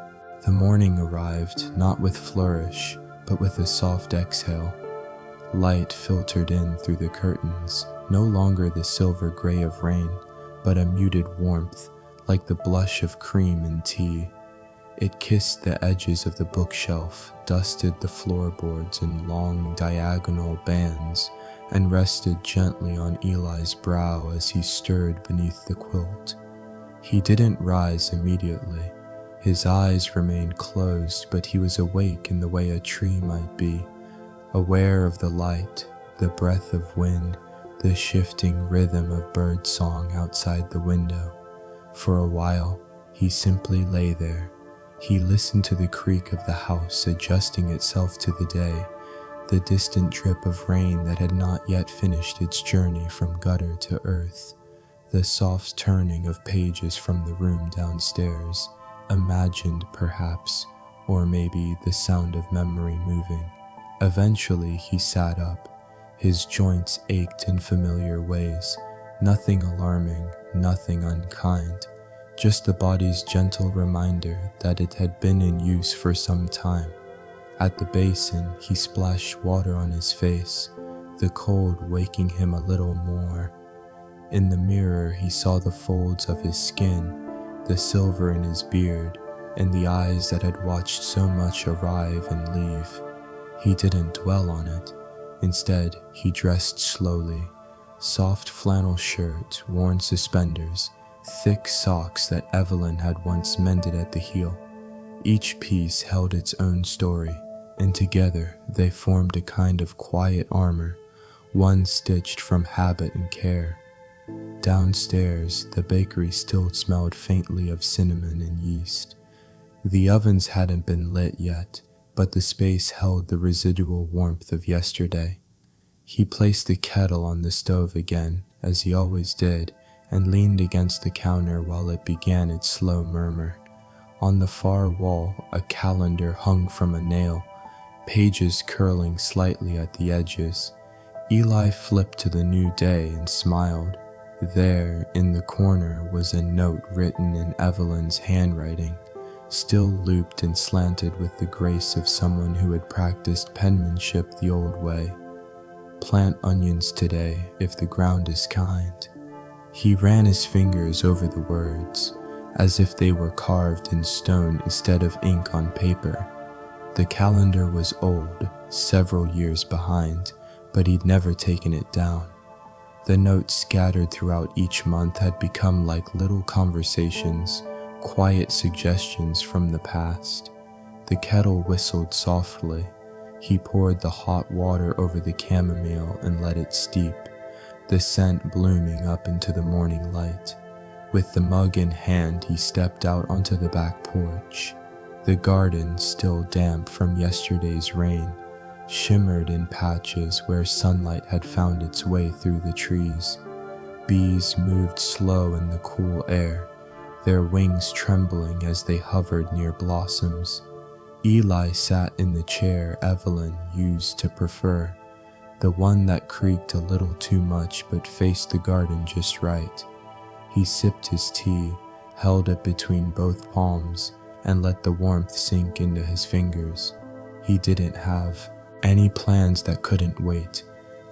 Speaker 1: The morning arrived, not with flourish, but with a soft exhale. Light filtered in through the curtains, no longer the silver gray of rain, but a muted warmth, like the blush of cream in tea. It kissed the edges of the bookshelf, dusted the floorboards in long diagonal bands, and rested gently on Eli's brow as he stirred beneath the quilt. He didn't rise immediately. His eyes remained closed, but he was awake in the way a tree might be, aware of the light, the breath of wind, the shifting rhythm of bird song outside the window. For a while, he simply lay there. He listened to the creak of the house adjusting itself to the day, the distant drip of rain that had not yet finished its journey from gutter to earth, the soft turning of pages from the room downstairs, imagined perhaps, or maybe the sound of memory moving. Eventually he sat up. His joints ached in familiar ways, nothing alarming, nothing unkind, just the body's gentle reminder that it had been in use for some time. At the basin, he splashed water on his face, the cold waking him a little more. In the mirror, he saw the folds of his skin, the silver in his beard, and the eyes that had watched so much arrive and leave. He didn't dwell on it. Instead, he dressed slowly. Soft flannel shirt, worn suspenders, thick socks that Evelyn had once mended at the heel. Each piece held its own story, and together they formed a kind of quiet armor, one stitched from habit and care. Downstairs, the bakery still smelled faintly of cinnamon and yeast. The ovens hadn't been lit yet, but the space held the residual warmth of yesterday. He placed the kettle on the stove again, as he always did, and leaned against the counter while it began its slow murmur. On the far wall, a calendar hung from a nail, pages curling slightly at the edges. Eli flipped to the new day and smiled. There, in the corner, was a note written in Evelyn's handwriting, still looped and slanted with the grace of someone who had practiced penmanship the old way. Plant onions today, if the ground is kind. He ran his fingers over the words, as if they were carved in stone instead of ink on paper. The calendar was old, several years behind, but he'd never taken it down. The notes scattered throughout each month had become like little conversations, quiet suggestions from the past. The kettle whistled softly. He poured the hot water over the chamomile and let it steep, the scent blooming up into the morning light. With the mug in hand, he stepped out onto the back porch. The garden, still damp from yesterday's rain, shimmered in patches where sunlight had found its way through the trees. Bees moved slow in the cool air, their wings trembling as they hovered near blossoms. Eli sat in the chair Evelyn used to prefer, the one that creaked a little too much but faced the garden just right. He sipped his tea, held it between both palms, and let the warmth sink into his fingers. He didn't have any plans that couldn't wait.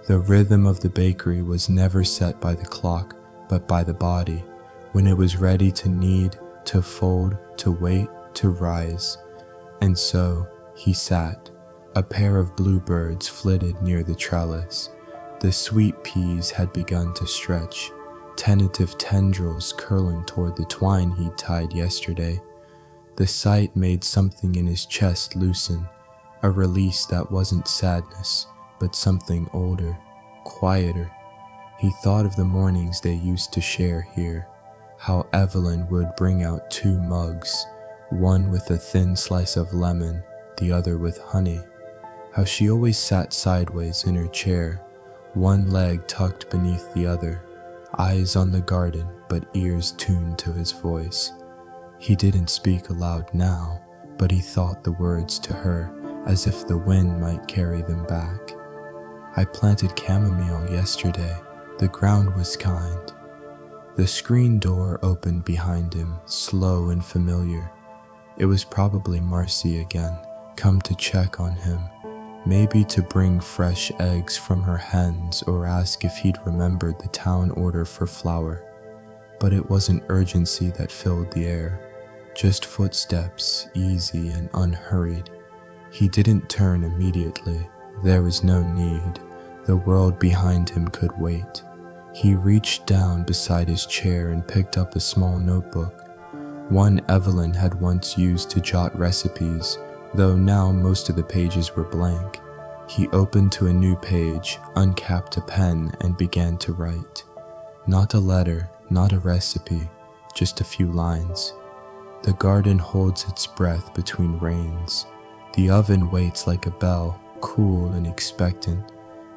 Speaker 1: The rhythm of the bakery was never set by the clock, but by the body, when it was ready to knead, to fold, to wait, to rise. And so he sat. A pair of bluebirds flitted near the trellis. The sweet peas had begun to stretch, tentative tendrils curling toward the twine he'd tied yesterday. The sight made something in his chest loosen, a release that wasn't sadness, but something older, quieter. He thought of the mornings they used to share here, how Evelyn would bring out 2 mugs, one with a thin slice of lemon, the other with honey. How she always sat sideways in her chair, one leg tucked beneath the other, eyes on the garden but ears tuned to his voice. He didn't speak aloud now, but he thought the words to her as if the wind might carry them back. I planted chamomile yesterday. The ground was kind. The screen door opened behind him, slow and familiar. It was probably Marcy again, come to check on him, maybe to bring fresh eggs from her hens or ask if he'd remembered the town order for flour. But it wasn't urgency that filled the air, just footsteps, easy and unhurried. He didn't turn immediately. There was no need. The world behind him could wait. He reached down beside his chair and picked up a small notebook, one Evelyn had once used to jot recipes, though now most of the pages were blank. He opened to a new page, uncapped a pen, and began to write. Not a letter, not a recipe, just a few lines. The garden holds its breath between rains. The oven waits like a bell, cool and expectant.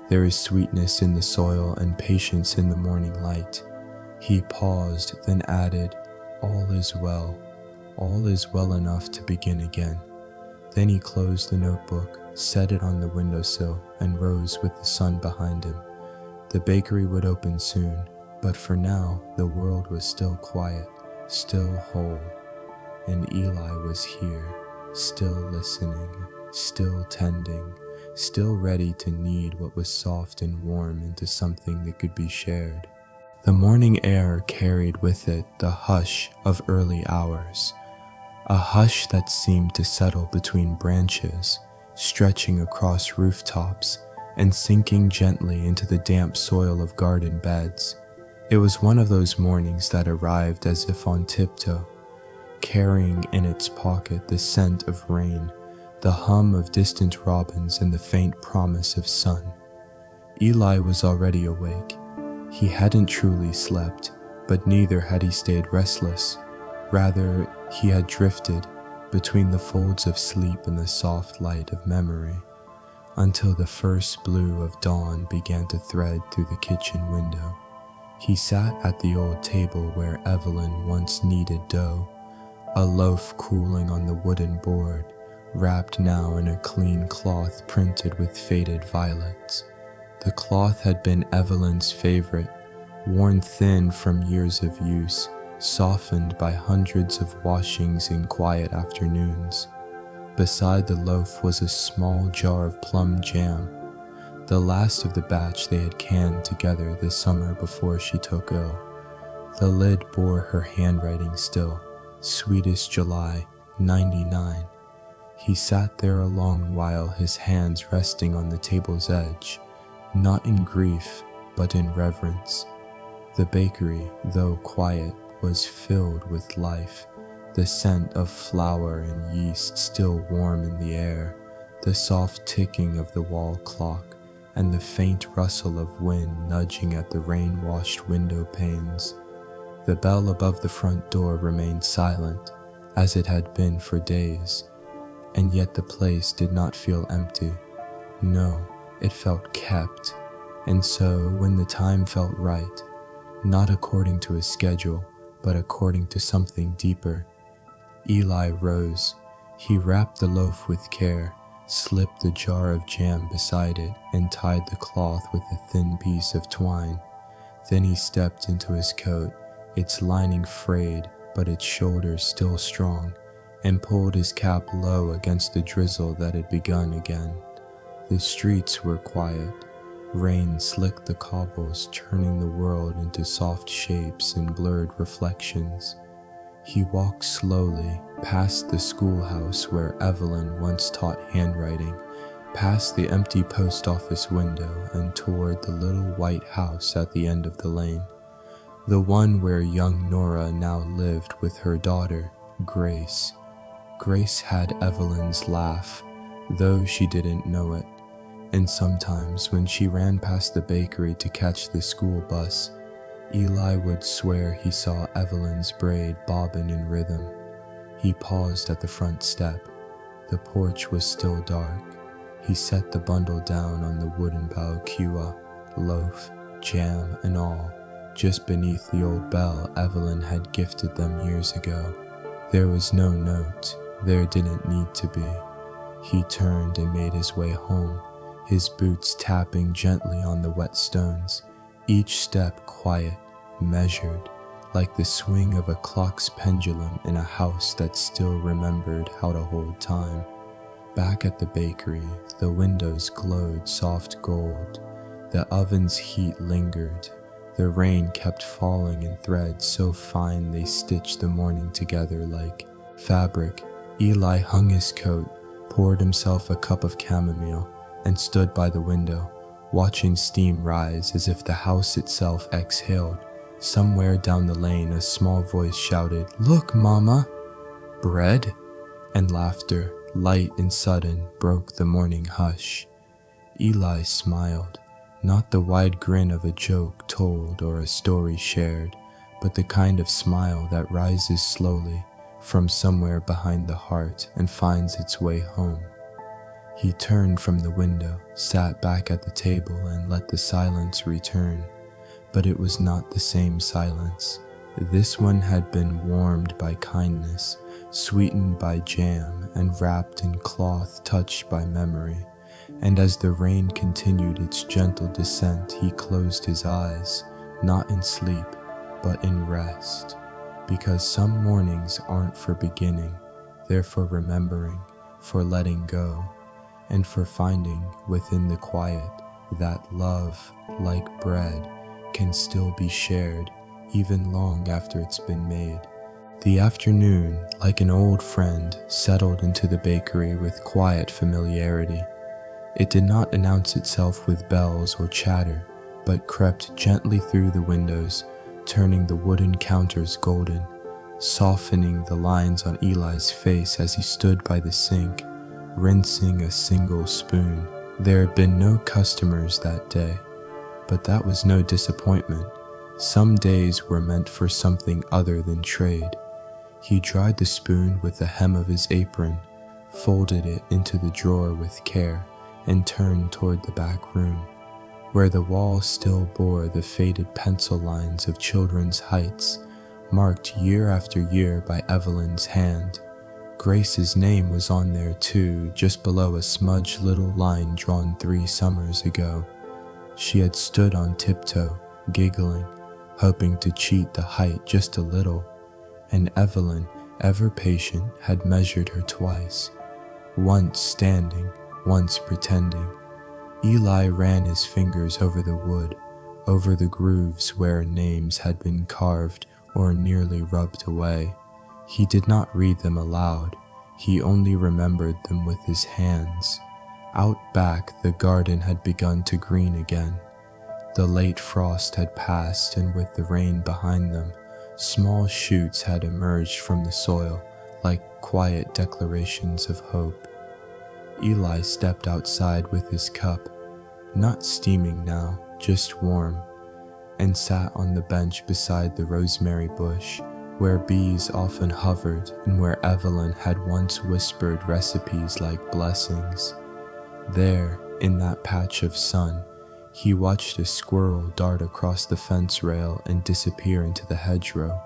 Speaker 1: There is sweetness in the soil and patience in the morning light. He paused, then added, all is well enough to begin again. Then he closed the notebook, set it on the windowsill, and rose with the sun behind him. The bakery would open soon, but for now the world was still quiet, still whole. And Eli was here, still listening, still tending, still ready to knead what was soft and warm into something that could be shared. The morning air carried with it the hush of early hours, a hush that seemed to settle between branches, stretching across rooftops and sinking gently into the damp soil of garden beds. It was one of those mornings that arrived as if on tiptoe, carrying in its pocket the scent of rain, the hum of distant robins, and the faint promise of sun. Eli was already awake. He hadn't truly slept, but neither had he stayed restless. Rather, he had drifted between the folds of sleep and the soft light of memory, until the first blue of dawn began to thread through the kitchen window. He sat at the old table where Evelyn once kneaded dough, a loaf cooling on the wooden board, wrapped now in a clean cloth printed with faded violets. The cloth had been Evelyn's favorite, worn thin from years of use, softened by hundreds of washings in quiet afternoons. Beside the loaf was a small jar of plum jam, the last of the batch they had canned together the summer before she took ill. The lid bore her handwriting still, Sweetest July, 99. He sat there a long while, his hands resting on the table's edge, not in grief, but in reverence. The bakery, though quiet, was filled with life, the scent of flour and yeast still warm in the air, the soft ticking of the wall clock, and the faint rustle of wind nudging at the rain-washed window panes. The bell above the front door remained silent, as it had been for days, and yet the place did not feel empty. No, it felt kept, and so when the time felt right, not according to a schedule, but according to something deeper, Eli rose. He wrapped the loaf with care, slipped the jar of jam beside it, and tied the cloth with a thin piece of twine. Then he stepped into his coat, its lining frayed, but its shoulders still strong, and pulled his cap low against the drizzle that had begun again. The streets were quiet. Rain slicked the cobbles, turning the world into soft shapes and blurred reflections. He walked slowly, past the schoolhouse where Evelyn once taught handwriting, past the empty post office window, and toward the little white house at the end of the lane, the one where young Nora now lived with her daughter, Grace. Grace had Evelyn's laugh, though she didn't know it, and sometimes when she ran past the bakery to catch the school bus, Eli would swear he saw Evelyn's braid bobbing in rhythm. He paused at the front step. The porch was still dark. He set the bundle down on the wooden balcua, loaf, jam, and all, just beneath the old bell Evelyn had gifted them years ago. There was no note. There didn't need to be. He turned and made his way home, his boots tapping gently on the wet stones, each step quiet, measured, like the swing of a clock's pendulum in a house that still remembered how to hold time. Back at the bakery, the windows glowed soft gold. The oven's heat lingered. The rain kept falling in threads so fine they stitched the morning together like fabric. Eli hung his coat, poured himself a cup of chamomile, and stood by the window, watching steam rise as if the house itself exhaled. Somewhere down the lane, a small voice shouted, "Look, Mama!" Bread? And laughter, light and sudden, broke the morning hush. Eli smiled, not the wide grin of a joke told or a story shared, but the kind of smile that rises slowly from somewhere behind the heart and finds its way home. He turned from the window, sat back at the table, and let the silence return. But it was not the same silence. This one had been warmed by kindness, sweetened by jam, and wrapped in cloth touched by memory. And as the rain continued its gentle descent, he closed his eyes, not in sleep, but in rest. Because some mornings aren't for beginning, they're for remembering, for letting go, and for finding within the quiet that love, like bread, can still be shared even long after it's been made. The afternoon, like an old friend, settled into the bakery with quiet familiarity. It did not announce itself with bells or chatter, but crept gently through the windows, turning the wooden counters golden, softening the lines on Eli's face as he stood by the sink, rinsing a single spoon. There had been no customers that day, but that was no disappointment. Some days were meant for something other than trade. He dried the spoon with the hem of his apron, folded it into the drawer with care, and turned toward the back room, where the wall still bore the faded pencil lines of children's heights, marked year after year by Evelyn's hand. Grace's name was on there too, just below a smudged little line drawn 3 summers ago. She had stood on tiptoe, giggling, hoping to cheat the height just a little, and Evelyn, ever patient, had measured her twice, once standing, once pretending. Eli ran his fingers over the wood, over the grooves where names had been carved or nearly rubbed away. He did not read them aloud, he only remembered them with his hands. Out back, the garden had begun to green again. The late frost had passed, and with the rain behind them, small shoots had emerged from the soil like quiet declarations of hope. Eli stepped outside with his cup, not steaming now, just warm, and sat on the bench beside the rosemary bush, where bees often hovered and where Evelyn had once whispered recipes like blessings. There, in that patch of sun, he watched a squirrel dart across the fence rail and disappear into the hedgerow.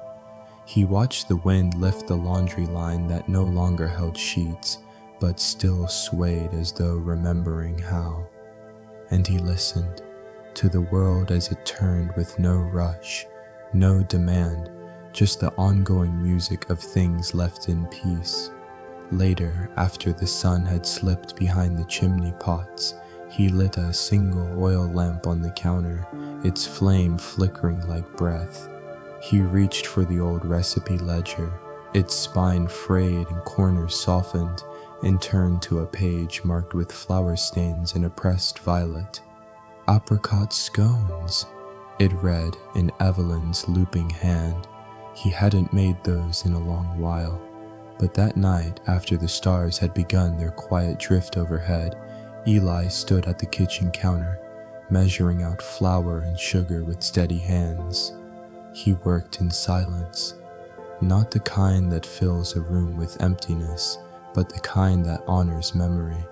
Speaker 1: He watched the wind lift the laundry line that no longer held sheets, but still swayed as though remembering how. And he listened to the world as it turned with no rush, no demand, just the ongoing music of things left in peace. Later, after the sun had slipped behind the chimney pots, he lit a single oil lamp on the counter, its flame flickering like breath. He reached for the old recipe ledger, its spine frayed and corners softened, and turned to a page marked with flower stains and a pressed violet. "Apricot scones," it read in Evelyn's looping hand. He hadn't made those in a long while, but that night, after the stars had begun their quiet drift overhead, Eli stood at the kitchen counter, measuring out flour and sugar with steady hands. He worked in silence, not the kind that fills a room with emptiness, but the kind that honors memory.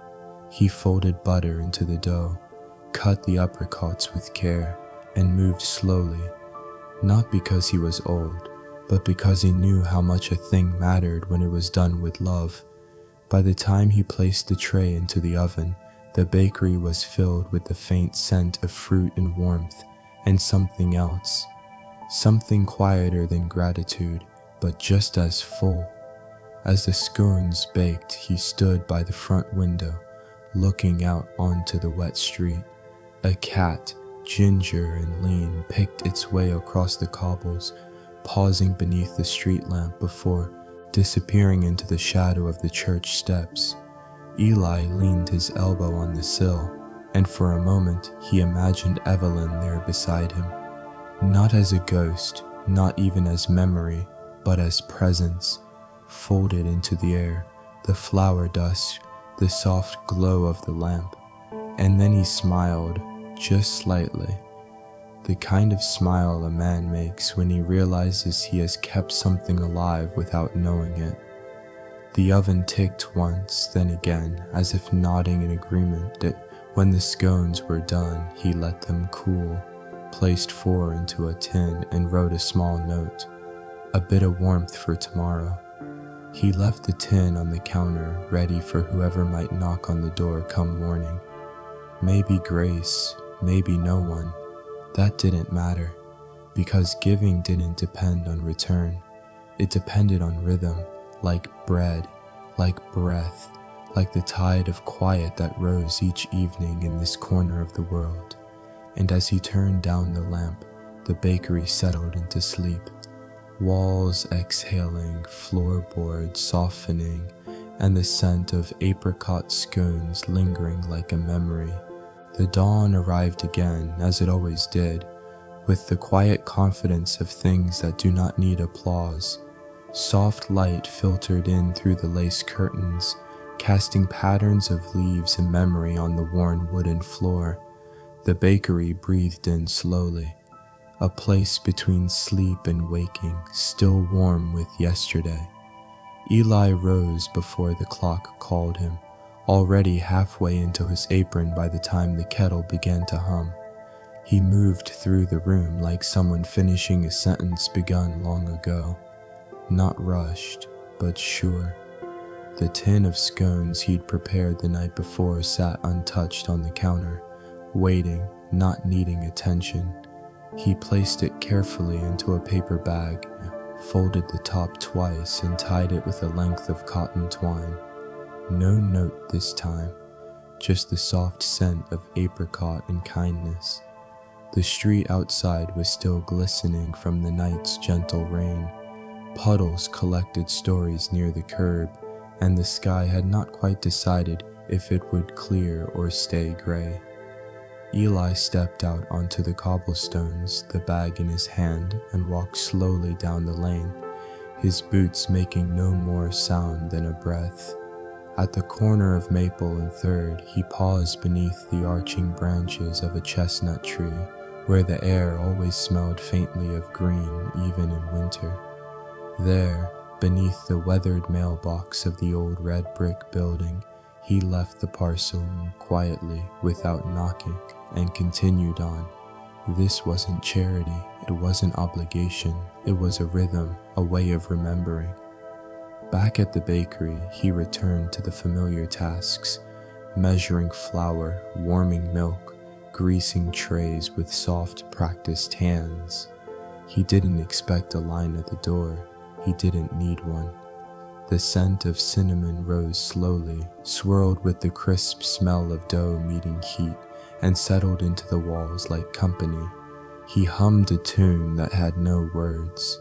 Speaker 1: He folded butter into the dough, cut the apricots with care, and moved slowly, not because he was old, but because he knew how much a thing mattered when it was done with love. By the time he placed the tray into the oven, the bakery was filled with the faint scent of fruit and warmth, and something else, something quieter than gratitude, but just as full. As the scones baked, he stood by the front window, looking out onto the wet street. A cat, ginger and lean, picked its way across the cobbles, pausing beneath the street lamp before disappearing into the shadow of the church steps. Eli leaned his elbow on the sill, and for a moment he imagined Evelyn there beside him. Not as a ghost, not even as memory, but as presence, folded into the air, the flower dust, the soft glow of the lamp. And then he smiled, just slightly. The kind of smile a man makes when he realizes he has kept something alive without knowing it. The oven ticked once, then again, as if nodding in agreement that when the scones were done, he let them cool, placed 4 into a tin, and wrote a small note, a bit of warmth for tomorrow. He left the tin on the counter, ready for whoever might knock on the door come morning. Maybe Grace, maybe no one. That didn't matter, because giving didn't depend on return. It depended on rhythm, like bread, like breath, like the tide of quiet that rose each evening in this corner of the world. And as he turned down the lamp, the bakery settled into sleep. Walls exhaling, floorboards softening, and the scent of apricot scones lingering like a memory. The dawn arrived again, as it always did, with the quiet confidence of things that do not need applause. Soft light filtered in through the lace curtains, casting patterns of leaves and memory on the worn wooden floor. The bakery breathed in slowly, a place between sleep and waking, still warm with yesterday. Eli rose before the clock called him, already halfway into his apron by the time the kettle began to hum. He moved through the room like someone finishing a sentence begun long ago. Not rushed, but sure. The tin of scones he'd prepared the night before sat untouched on the counter, waiting, not needing attention. He placed it carefully into a paper bag, folded the top twice, and tied it with a length of cotton twine. No note this time, just the soft scent of apricot and kindness. The street outside was still glistening from the night's gentle rain. Puddles collected stories near the curb, and the sky had not quite decided if it would clear or stay gray. Eli stepped out onto the cobblestones, the bag in his hand, and walked slowly down the lane, his boots making no more sound than a breath. At the corner of Maple and Third, he paused beneath the arching branches of a chestnut tree, where the air always smelled faintly of green even in winter. There, beneath the weathered mailbox of the old red brick building, he left the parcel quietly without knocking and continued on. This wasn't charity, it wasn't obligation, it was a rhythm, a way of remembering. Back at the bakery, he returned to the familiar tasks, measuring flour, warming milk, greasing trays with soft, practiced hands. He didn't expect a line at the door. He didn't need one. The scent of cinnamon rose slowly, swirled with the crisp smell of dough meeting heat, and settled into the walls like company. He hummed a tune that had no words.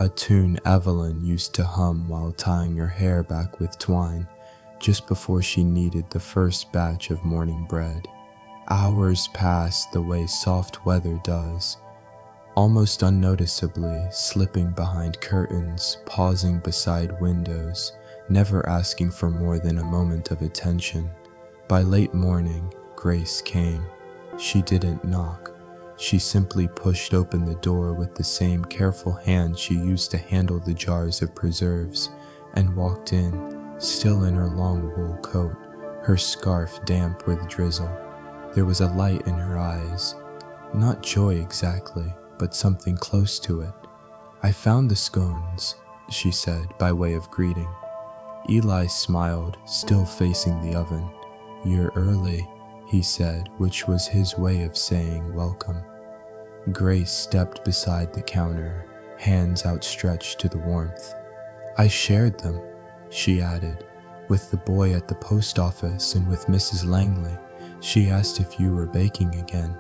Speaker 1: A tune Evelyn used to hum while tying her hair back with twine, just before she kneaded the first batch of morning bread. Hours passed the way soft weather does, almost unnoticeably, slipping behind curtains, pausing beside windows, never asking for more than a moment of attention. By late morning, Grace came. She didn't knock. She simply pushed open the door with the same careful hand she used to handle the jars of preserves, and walked in, still in her long wool coat, her scarf damp with drizzle. There was a light in her eyes. Not joy exactly, but something close to it. "I found the scones," she said by way of greeting. Eli smiled, still facing the oven. "You're early," he said, which was his way of saying welcome. Grace stepped beside the counter, hands outstretched to the warmth. "I shared them," she added, "with the boy at the post office and with Mrs. Langley. She asked if you were baking again."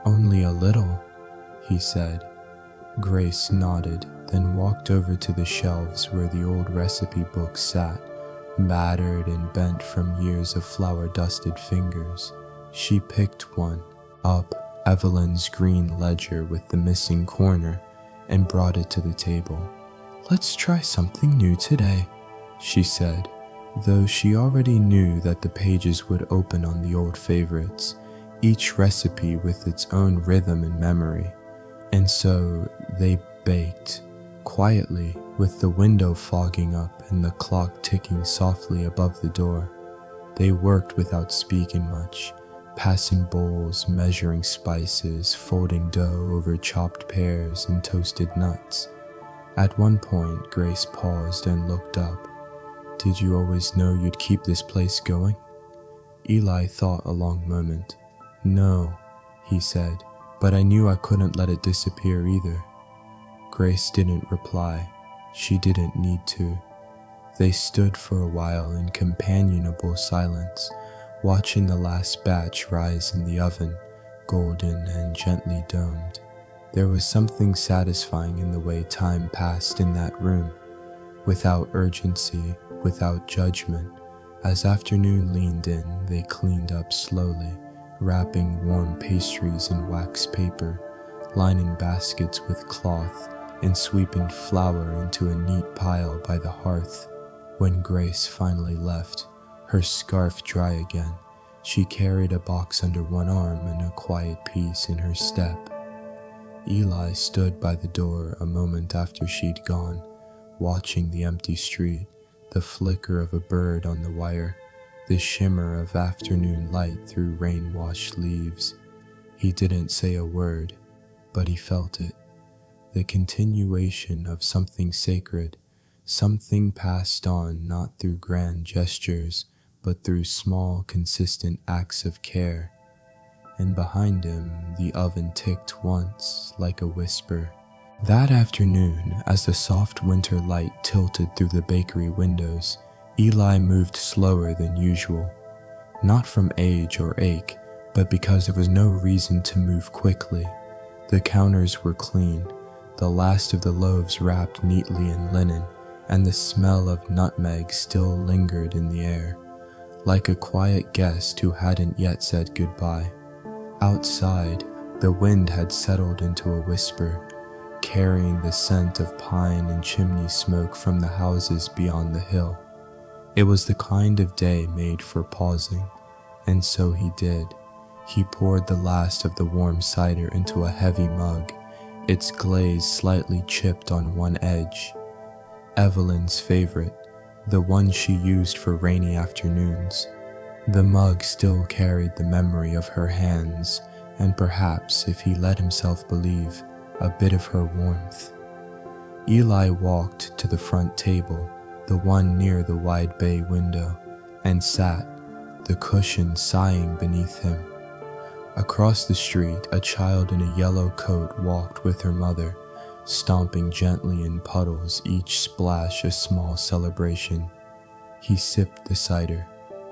Speaker 1: "Only a little," he said. Grace nodded, then walked over to the shelves where the old recipe books sat, battered and bent from years of flour-dusted fingers. She picked one up, Evelyn's green ledger with the missing corner, and brought it to the table. "Let's try something new today," she said, though she already knew that the pages would open on the old favorites, each recipe with its own rhythm and memory. And so they baked, quietly, with the window fogging up and the clock ticking softly above the door. They worked without speaking much, passing bowls, measuring spices, folding dough over chopped pears and toasted nuts. At one point, Grace paused and looked up. "Did you always know you'd keep this place going?" Eli thought a long moment. "No," he said, "but I knew I couldn't let it disappear either." Grace didn't reply. She didn't need to. They stood for a while in companionable silence, watching the last batch rise in the oven, golden and gently domed. There was something satisfying in the way time passed in that room, without urgency, without judgment. As afternoon leaned in, they cleaned up slowly, wrapping warm pastries in wax paper, lining baskets with cloth, and sweeping flour into a neat pile by the hearth. When Grace finally left, her scarf dry again, she carried a box under one arm and a quiet peace in her step. Eli stood by the door a moment after she'd gone, watching the empty street, the flicker of a bird on the wire, the shimmer of afternoon light through rain-washed leaves. He didn't say a word, but he felt it. The continuation of something sacred, something passed on not through grand gestures, but through small, consistent acts of care. and behind him the oven ticked once like a whisper. That afternoon, as the soft winter light tilted through the bakery windows, Eli moved slower than usual. Not from age or ache, but because there was no reason to move quickly. The counters were clean, the last of the loaves wrapped neatly in linen, and the smell of nutmeg still lingered in the air, like a quiet guest who hadn't yet said goodbye. Outside, the wind had settled into a whisper, carrying the scent of pine and chimney smoke from the houses beyond the hill. It was the kind of day made for pausing, and so he did. He poured the last of the warm cider into a heavy mug, its glaze slightly chipped on one edge. Evelyn's favorite, the one she used for rainy afternoons. The mug still carried the memory of her hands, and perhaps, if he let himself believe, a bit of her warmth. Eli walked to the front table, the one near the wide bay window, and sat, the cushion sighing beneath him. Across the street, a child in a yellow coat walked with her mother, stomping gently in puddles, each splash a small celebration. He sipped the cider,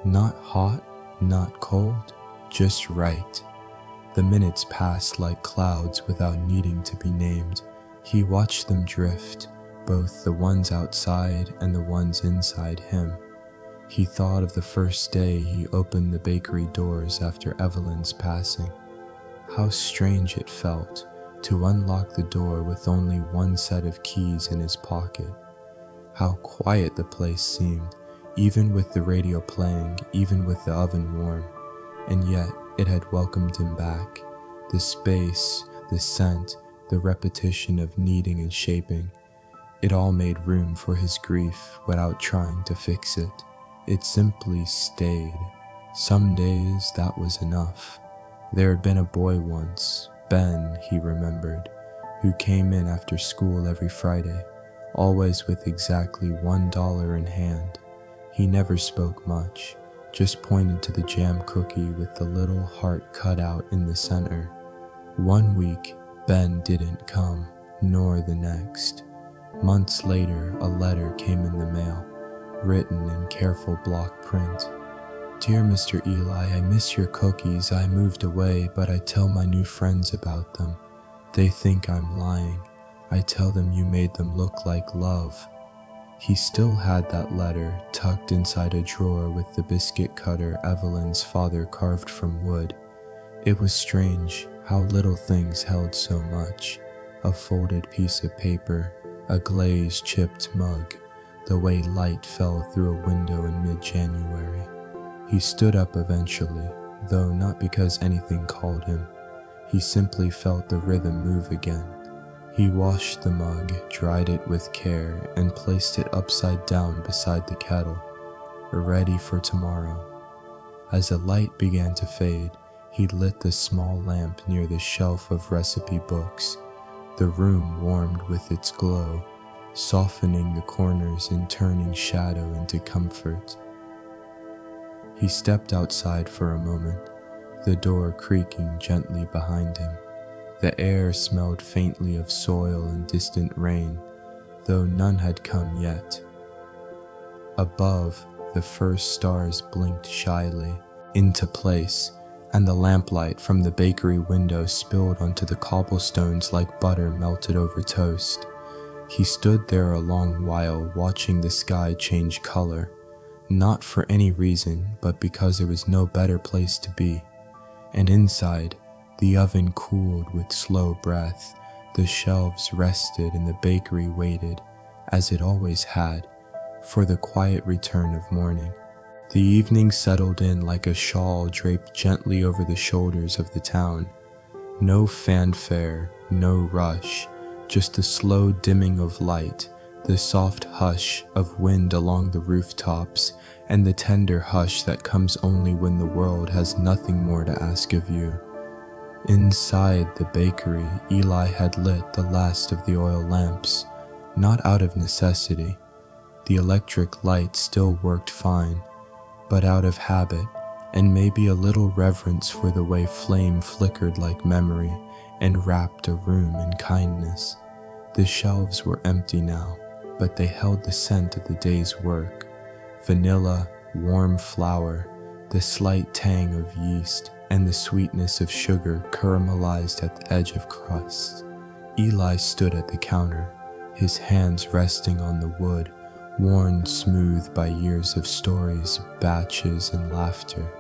Speaker 1: not hot, not cold, just right. The minutes passed like clouds without needing to be named. He watched them drift, both the ones outside and the ones inside him. He thought of the first day he opened the bakery doors after Evelyn's passing. How strange it felt to unlock the door with only one set of keys in his pocket. How quiet the place seemed, even with the radio playing, even with the oven warm. And yet it had welcomed him back. The space, the scent, the repetition of kneading and shaping. It all made room for his grief without trying to fix it. It simply stayed. Some days that was enough. There had been a boy once, Ben, he remembered, who came in after school every Friday, always with exactly $1 in hand. He never spoke much, just pointed to the jam cookie with the little heart cut out in the center. One week, Ben didn't come, nor the next. Months later, a letter came in the mail, written in careful block print. Dear Mr. Eli, I miss your cookies. I moved away, but I tell my new friends about them. They think I'm lying. I tell them you made them look like love. He still had that letter tucked inside a drawer with the biscuit cutter Evelyn's father carved from wood. It was strange how little things held so much. A folded piece of paper, a glazed chipped mug, the way light fell through a window in mid-January. He stood up eventually, though not because anything called him. He simply felt the rhythm move again. He washed the mug, dried it with care, and placed it upside down beside the kettle, ready for tomorrow. As the light began to fade, he lit the small lamp near the shelf of recipe books. The room warmed with its glow, softening the corners and turning shadow into comfort. He stepped outside for a moment, the door creaking gently behind him. The air smelled faintly of soil and distant rain, though none had come yet. Above, the first stars blinked shyly into place, and the lamplight from the bakery window spilled onto the cobblestones like butter melted over toast. He stood there a long while, watching the sky change color, not for any reason, but because there was no better place to be. And inside, the oven cooled with slow breath, the shelves rested, and the bakery waited, as it always had, for the quiet return of morning. The evening settled in like a shawl draped gently over the shoulders of the town. No fanfare, no rush, just the slow dimming of light, the soft hush of wind along the rooftops, and the tender hush that comes only when the world has nothing more to ask of you. Inside the bakery, Eli had lit the last of the oil lamps, not out of necessity. The electric light still worked fine, but out of habit, and maybe a little reverence for the way flame flickered like memory and wrapped a room in kindness. The shelves were empty now, but they held the scent of the day's work: vanilla, warm flour, the slight tang of yeast, and the sweetness of sugar caramelized at the edge of crust. Eli stood at the counter, his hands resting on the wood, worn smooth by years of stories, batches, and laughter.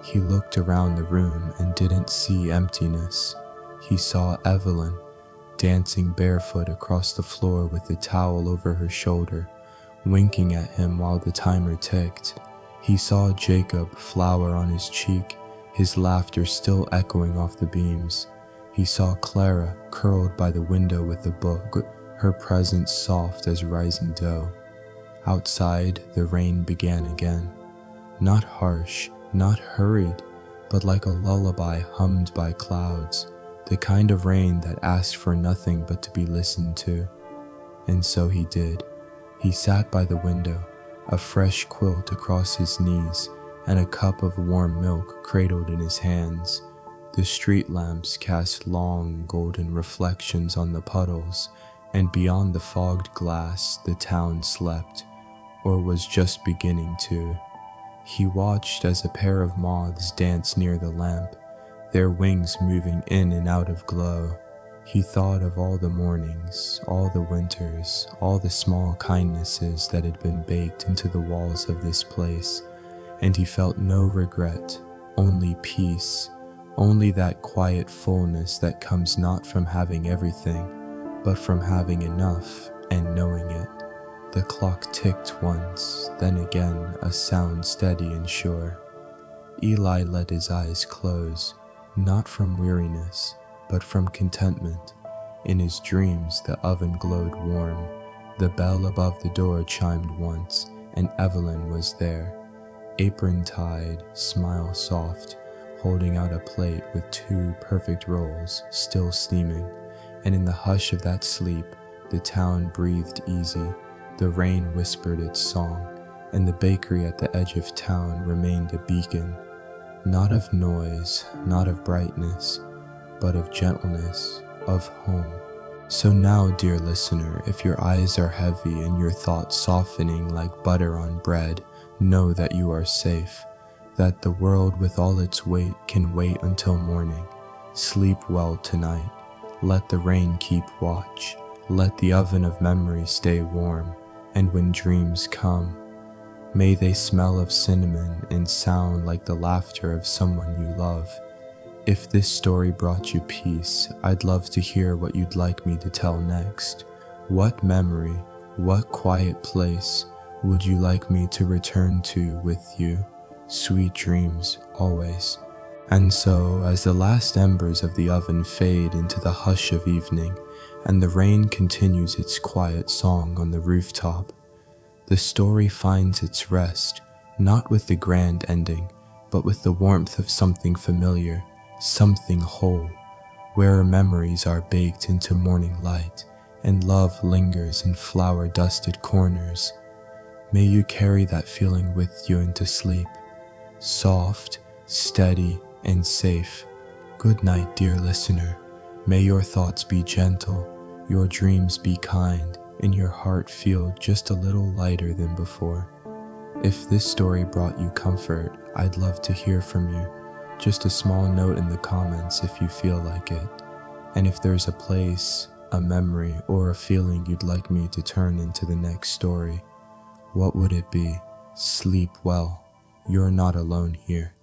Speaker 1: He looked around the room and didn't see emptiness. He saw Evelyn, dancing barefoot across the floor with a towel over her shoulder, winking at him while the timer ticked. He saw Jacob, flour on his cheek, his laughter still echoing off the beams. He saw Clara, curled by the window with a book, her presence soft as rising dough. Outside, the rain began again. Not harsh, not hurried, but like a lullaby hummed by clouds, the kind of rain that asked for nothing but to be listened to. And so he did. He sat by the window, a fresh quilt across his knees, and a cup of warm milk cradled in his hands. The street lamps cast long, golden reflections on the puddles, and beyond the fogged glass, the town slept, or was just beginning to. He watched as a pair of moths danced near the lamp, their wings moving in and out of glow. He thought of all the mornings, all the winters, all the small kindnesses that had been baked into the walls of this place, and he felt no regret, only peace, only that quiet fullness that comes not from having everything, but from having enough and knowing it. The clock ticked once, then again, a sound steady and sure. Eli let his eyes close, not from weariness, but from contentment. In his dreams, the oven glowed warm. The bell above the door chimed once, and Evelyn was there, apron tied, smile soft, holding out a plate with 2 perfect rolls, still steaming. And in the hush of that sleep, the town breathed easy. The rain whispered its song, and the bakery at the edge of town remained a beacon, not of noise, not of brightness, but of gentleness, of home. So now, dear listener, if your eyes are heavy and your thoughts softening like butter on bread, know that you are safe, that the world with all its weight can wait until morning. Sleep well tonight. Let the rain keep watch. Let the oven of memory stay warm. And when dreams come, may they smell of cinnamon and sound like the laughter of someone you love. If this story brought you peace, I'd love to hear what you'd like me to tell next. What memory, what quiet place would you like me to return to with you? Sweet dreams, always. And so, as the last embers of the oven fade into the hush of evening, and the rain continues its quiet song on the rooftop, the story finds its rest, not with the grand ending, but with the warmth of something familiar, something whole, where memories are baked into morning light, and love lingers in flower-dusted corners. May you carry that feeling with you into sleep, soft, steady, and safe. Good night, dear listener. May your thoughts be gentle, your dreams be kind, and your heart feel just a little lighter than before. If this story brought you comfort, I'd love to hear from you. Just a small note in the comments if you feel like it. And if there's a place, a memory, or a feeling you'd like me to turn into the next story, what would it be? Sleep well. You're not alone here.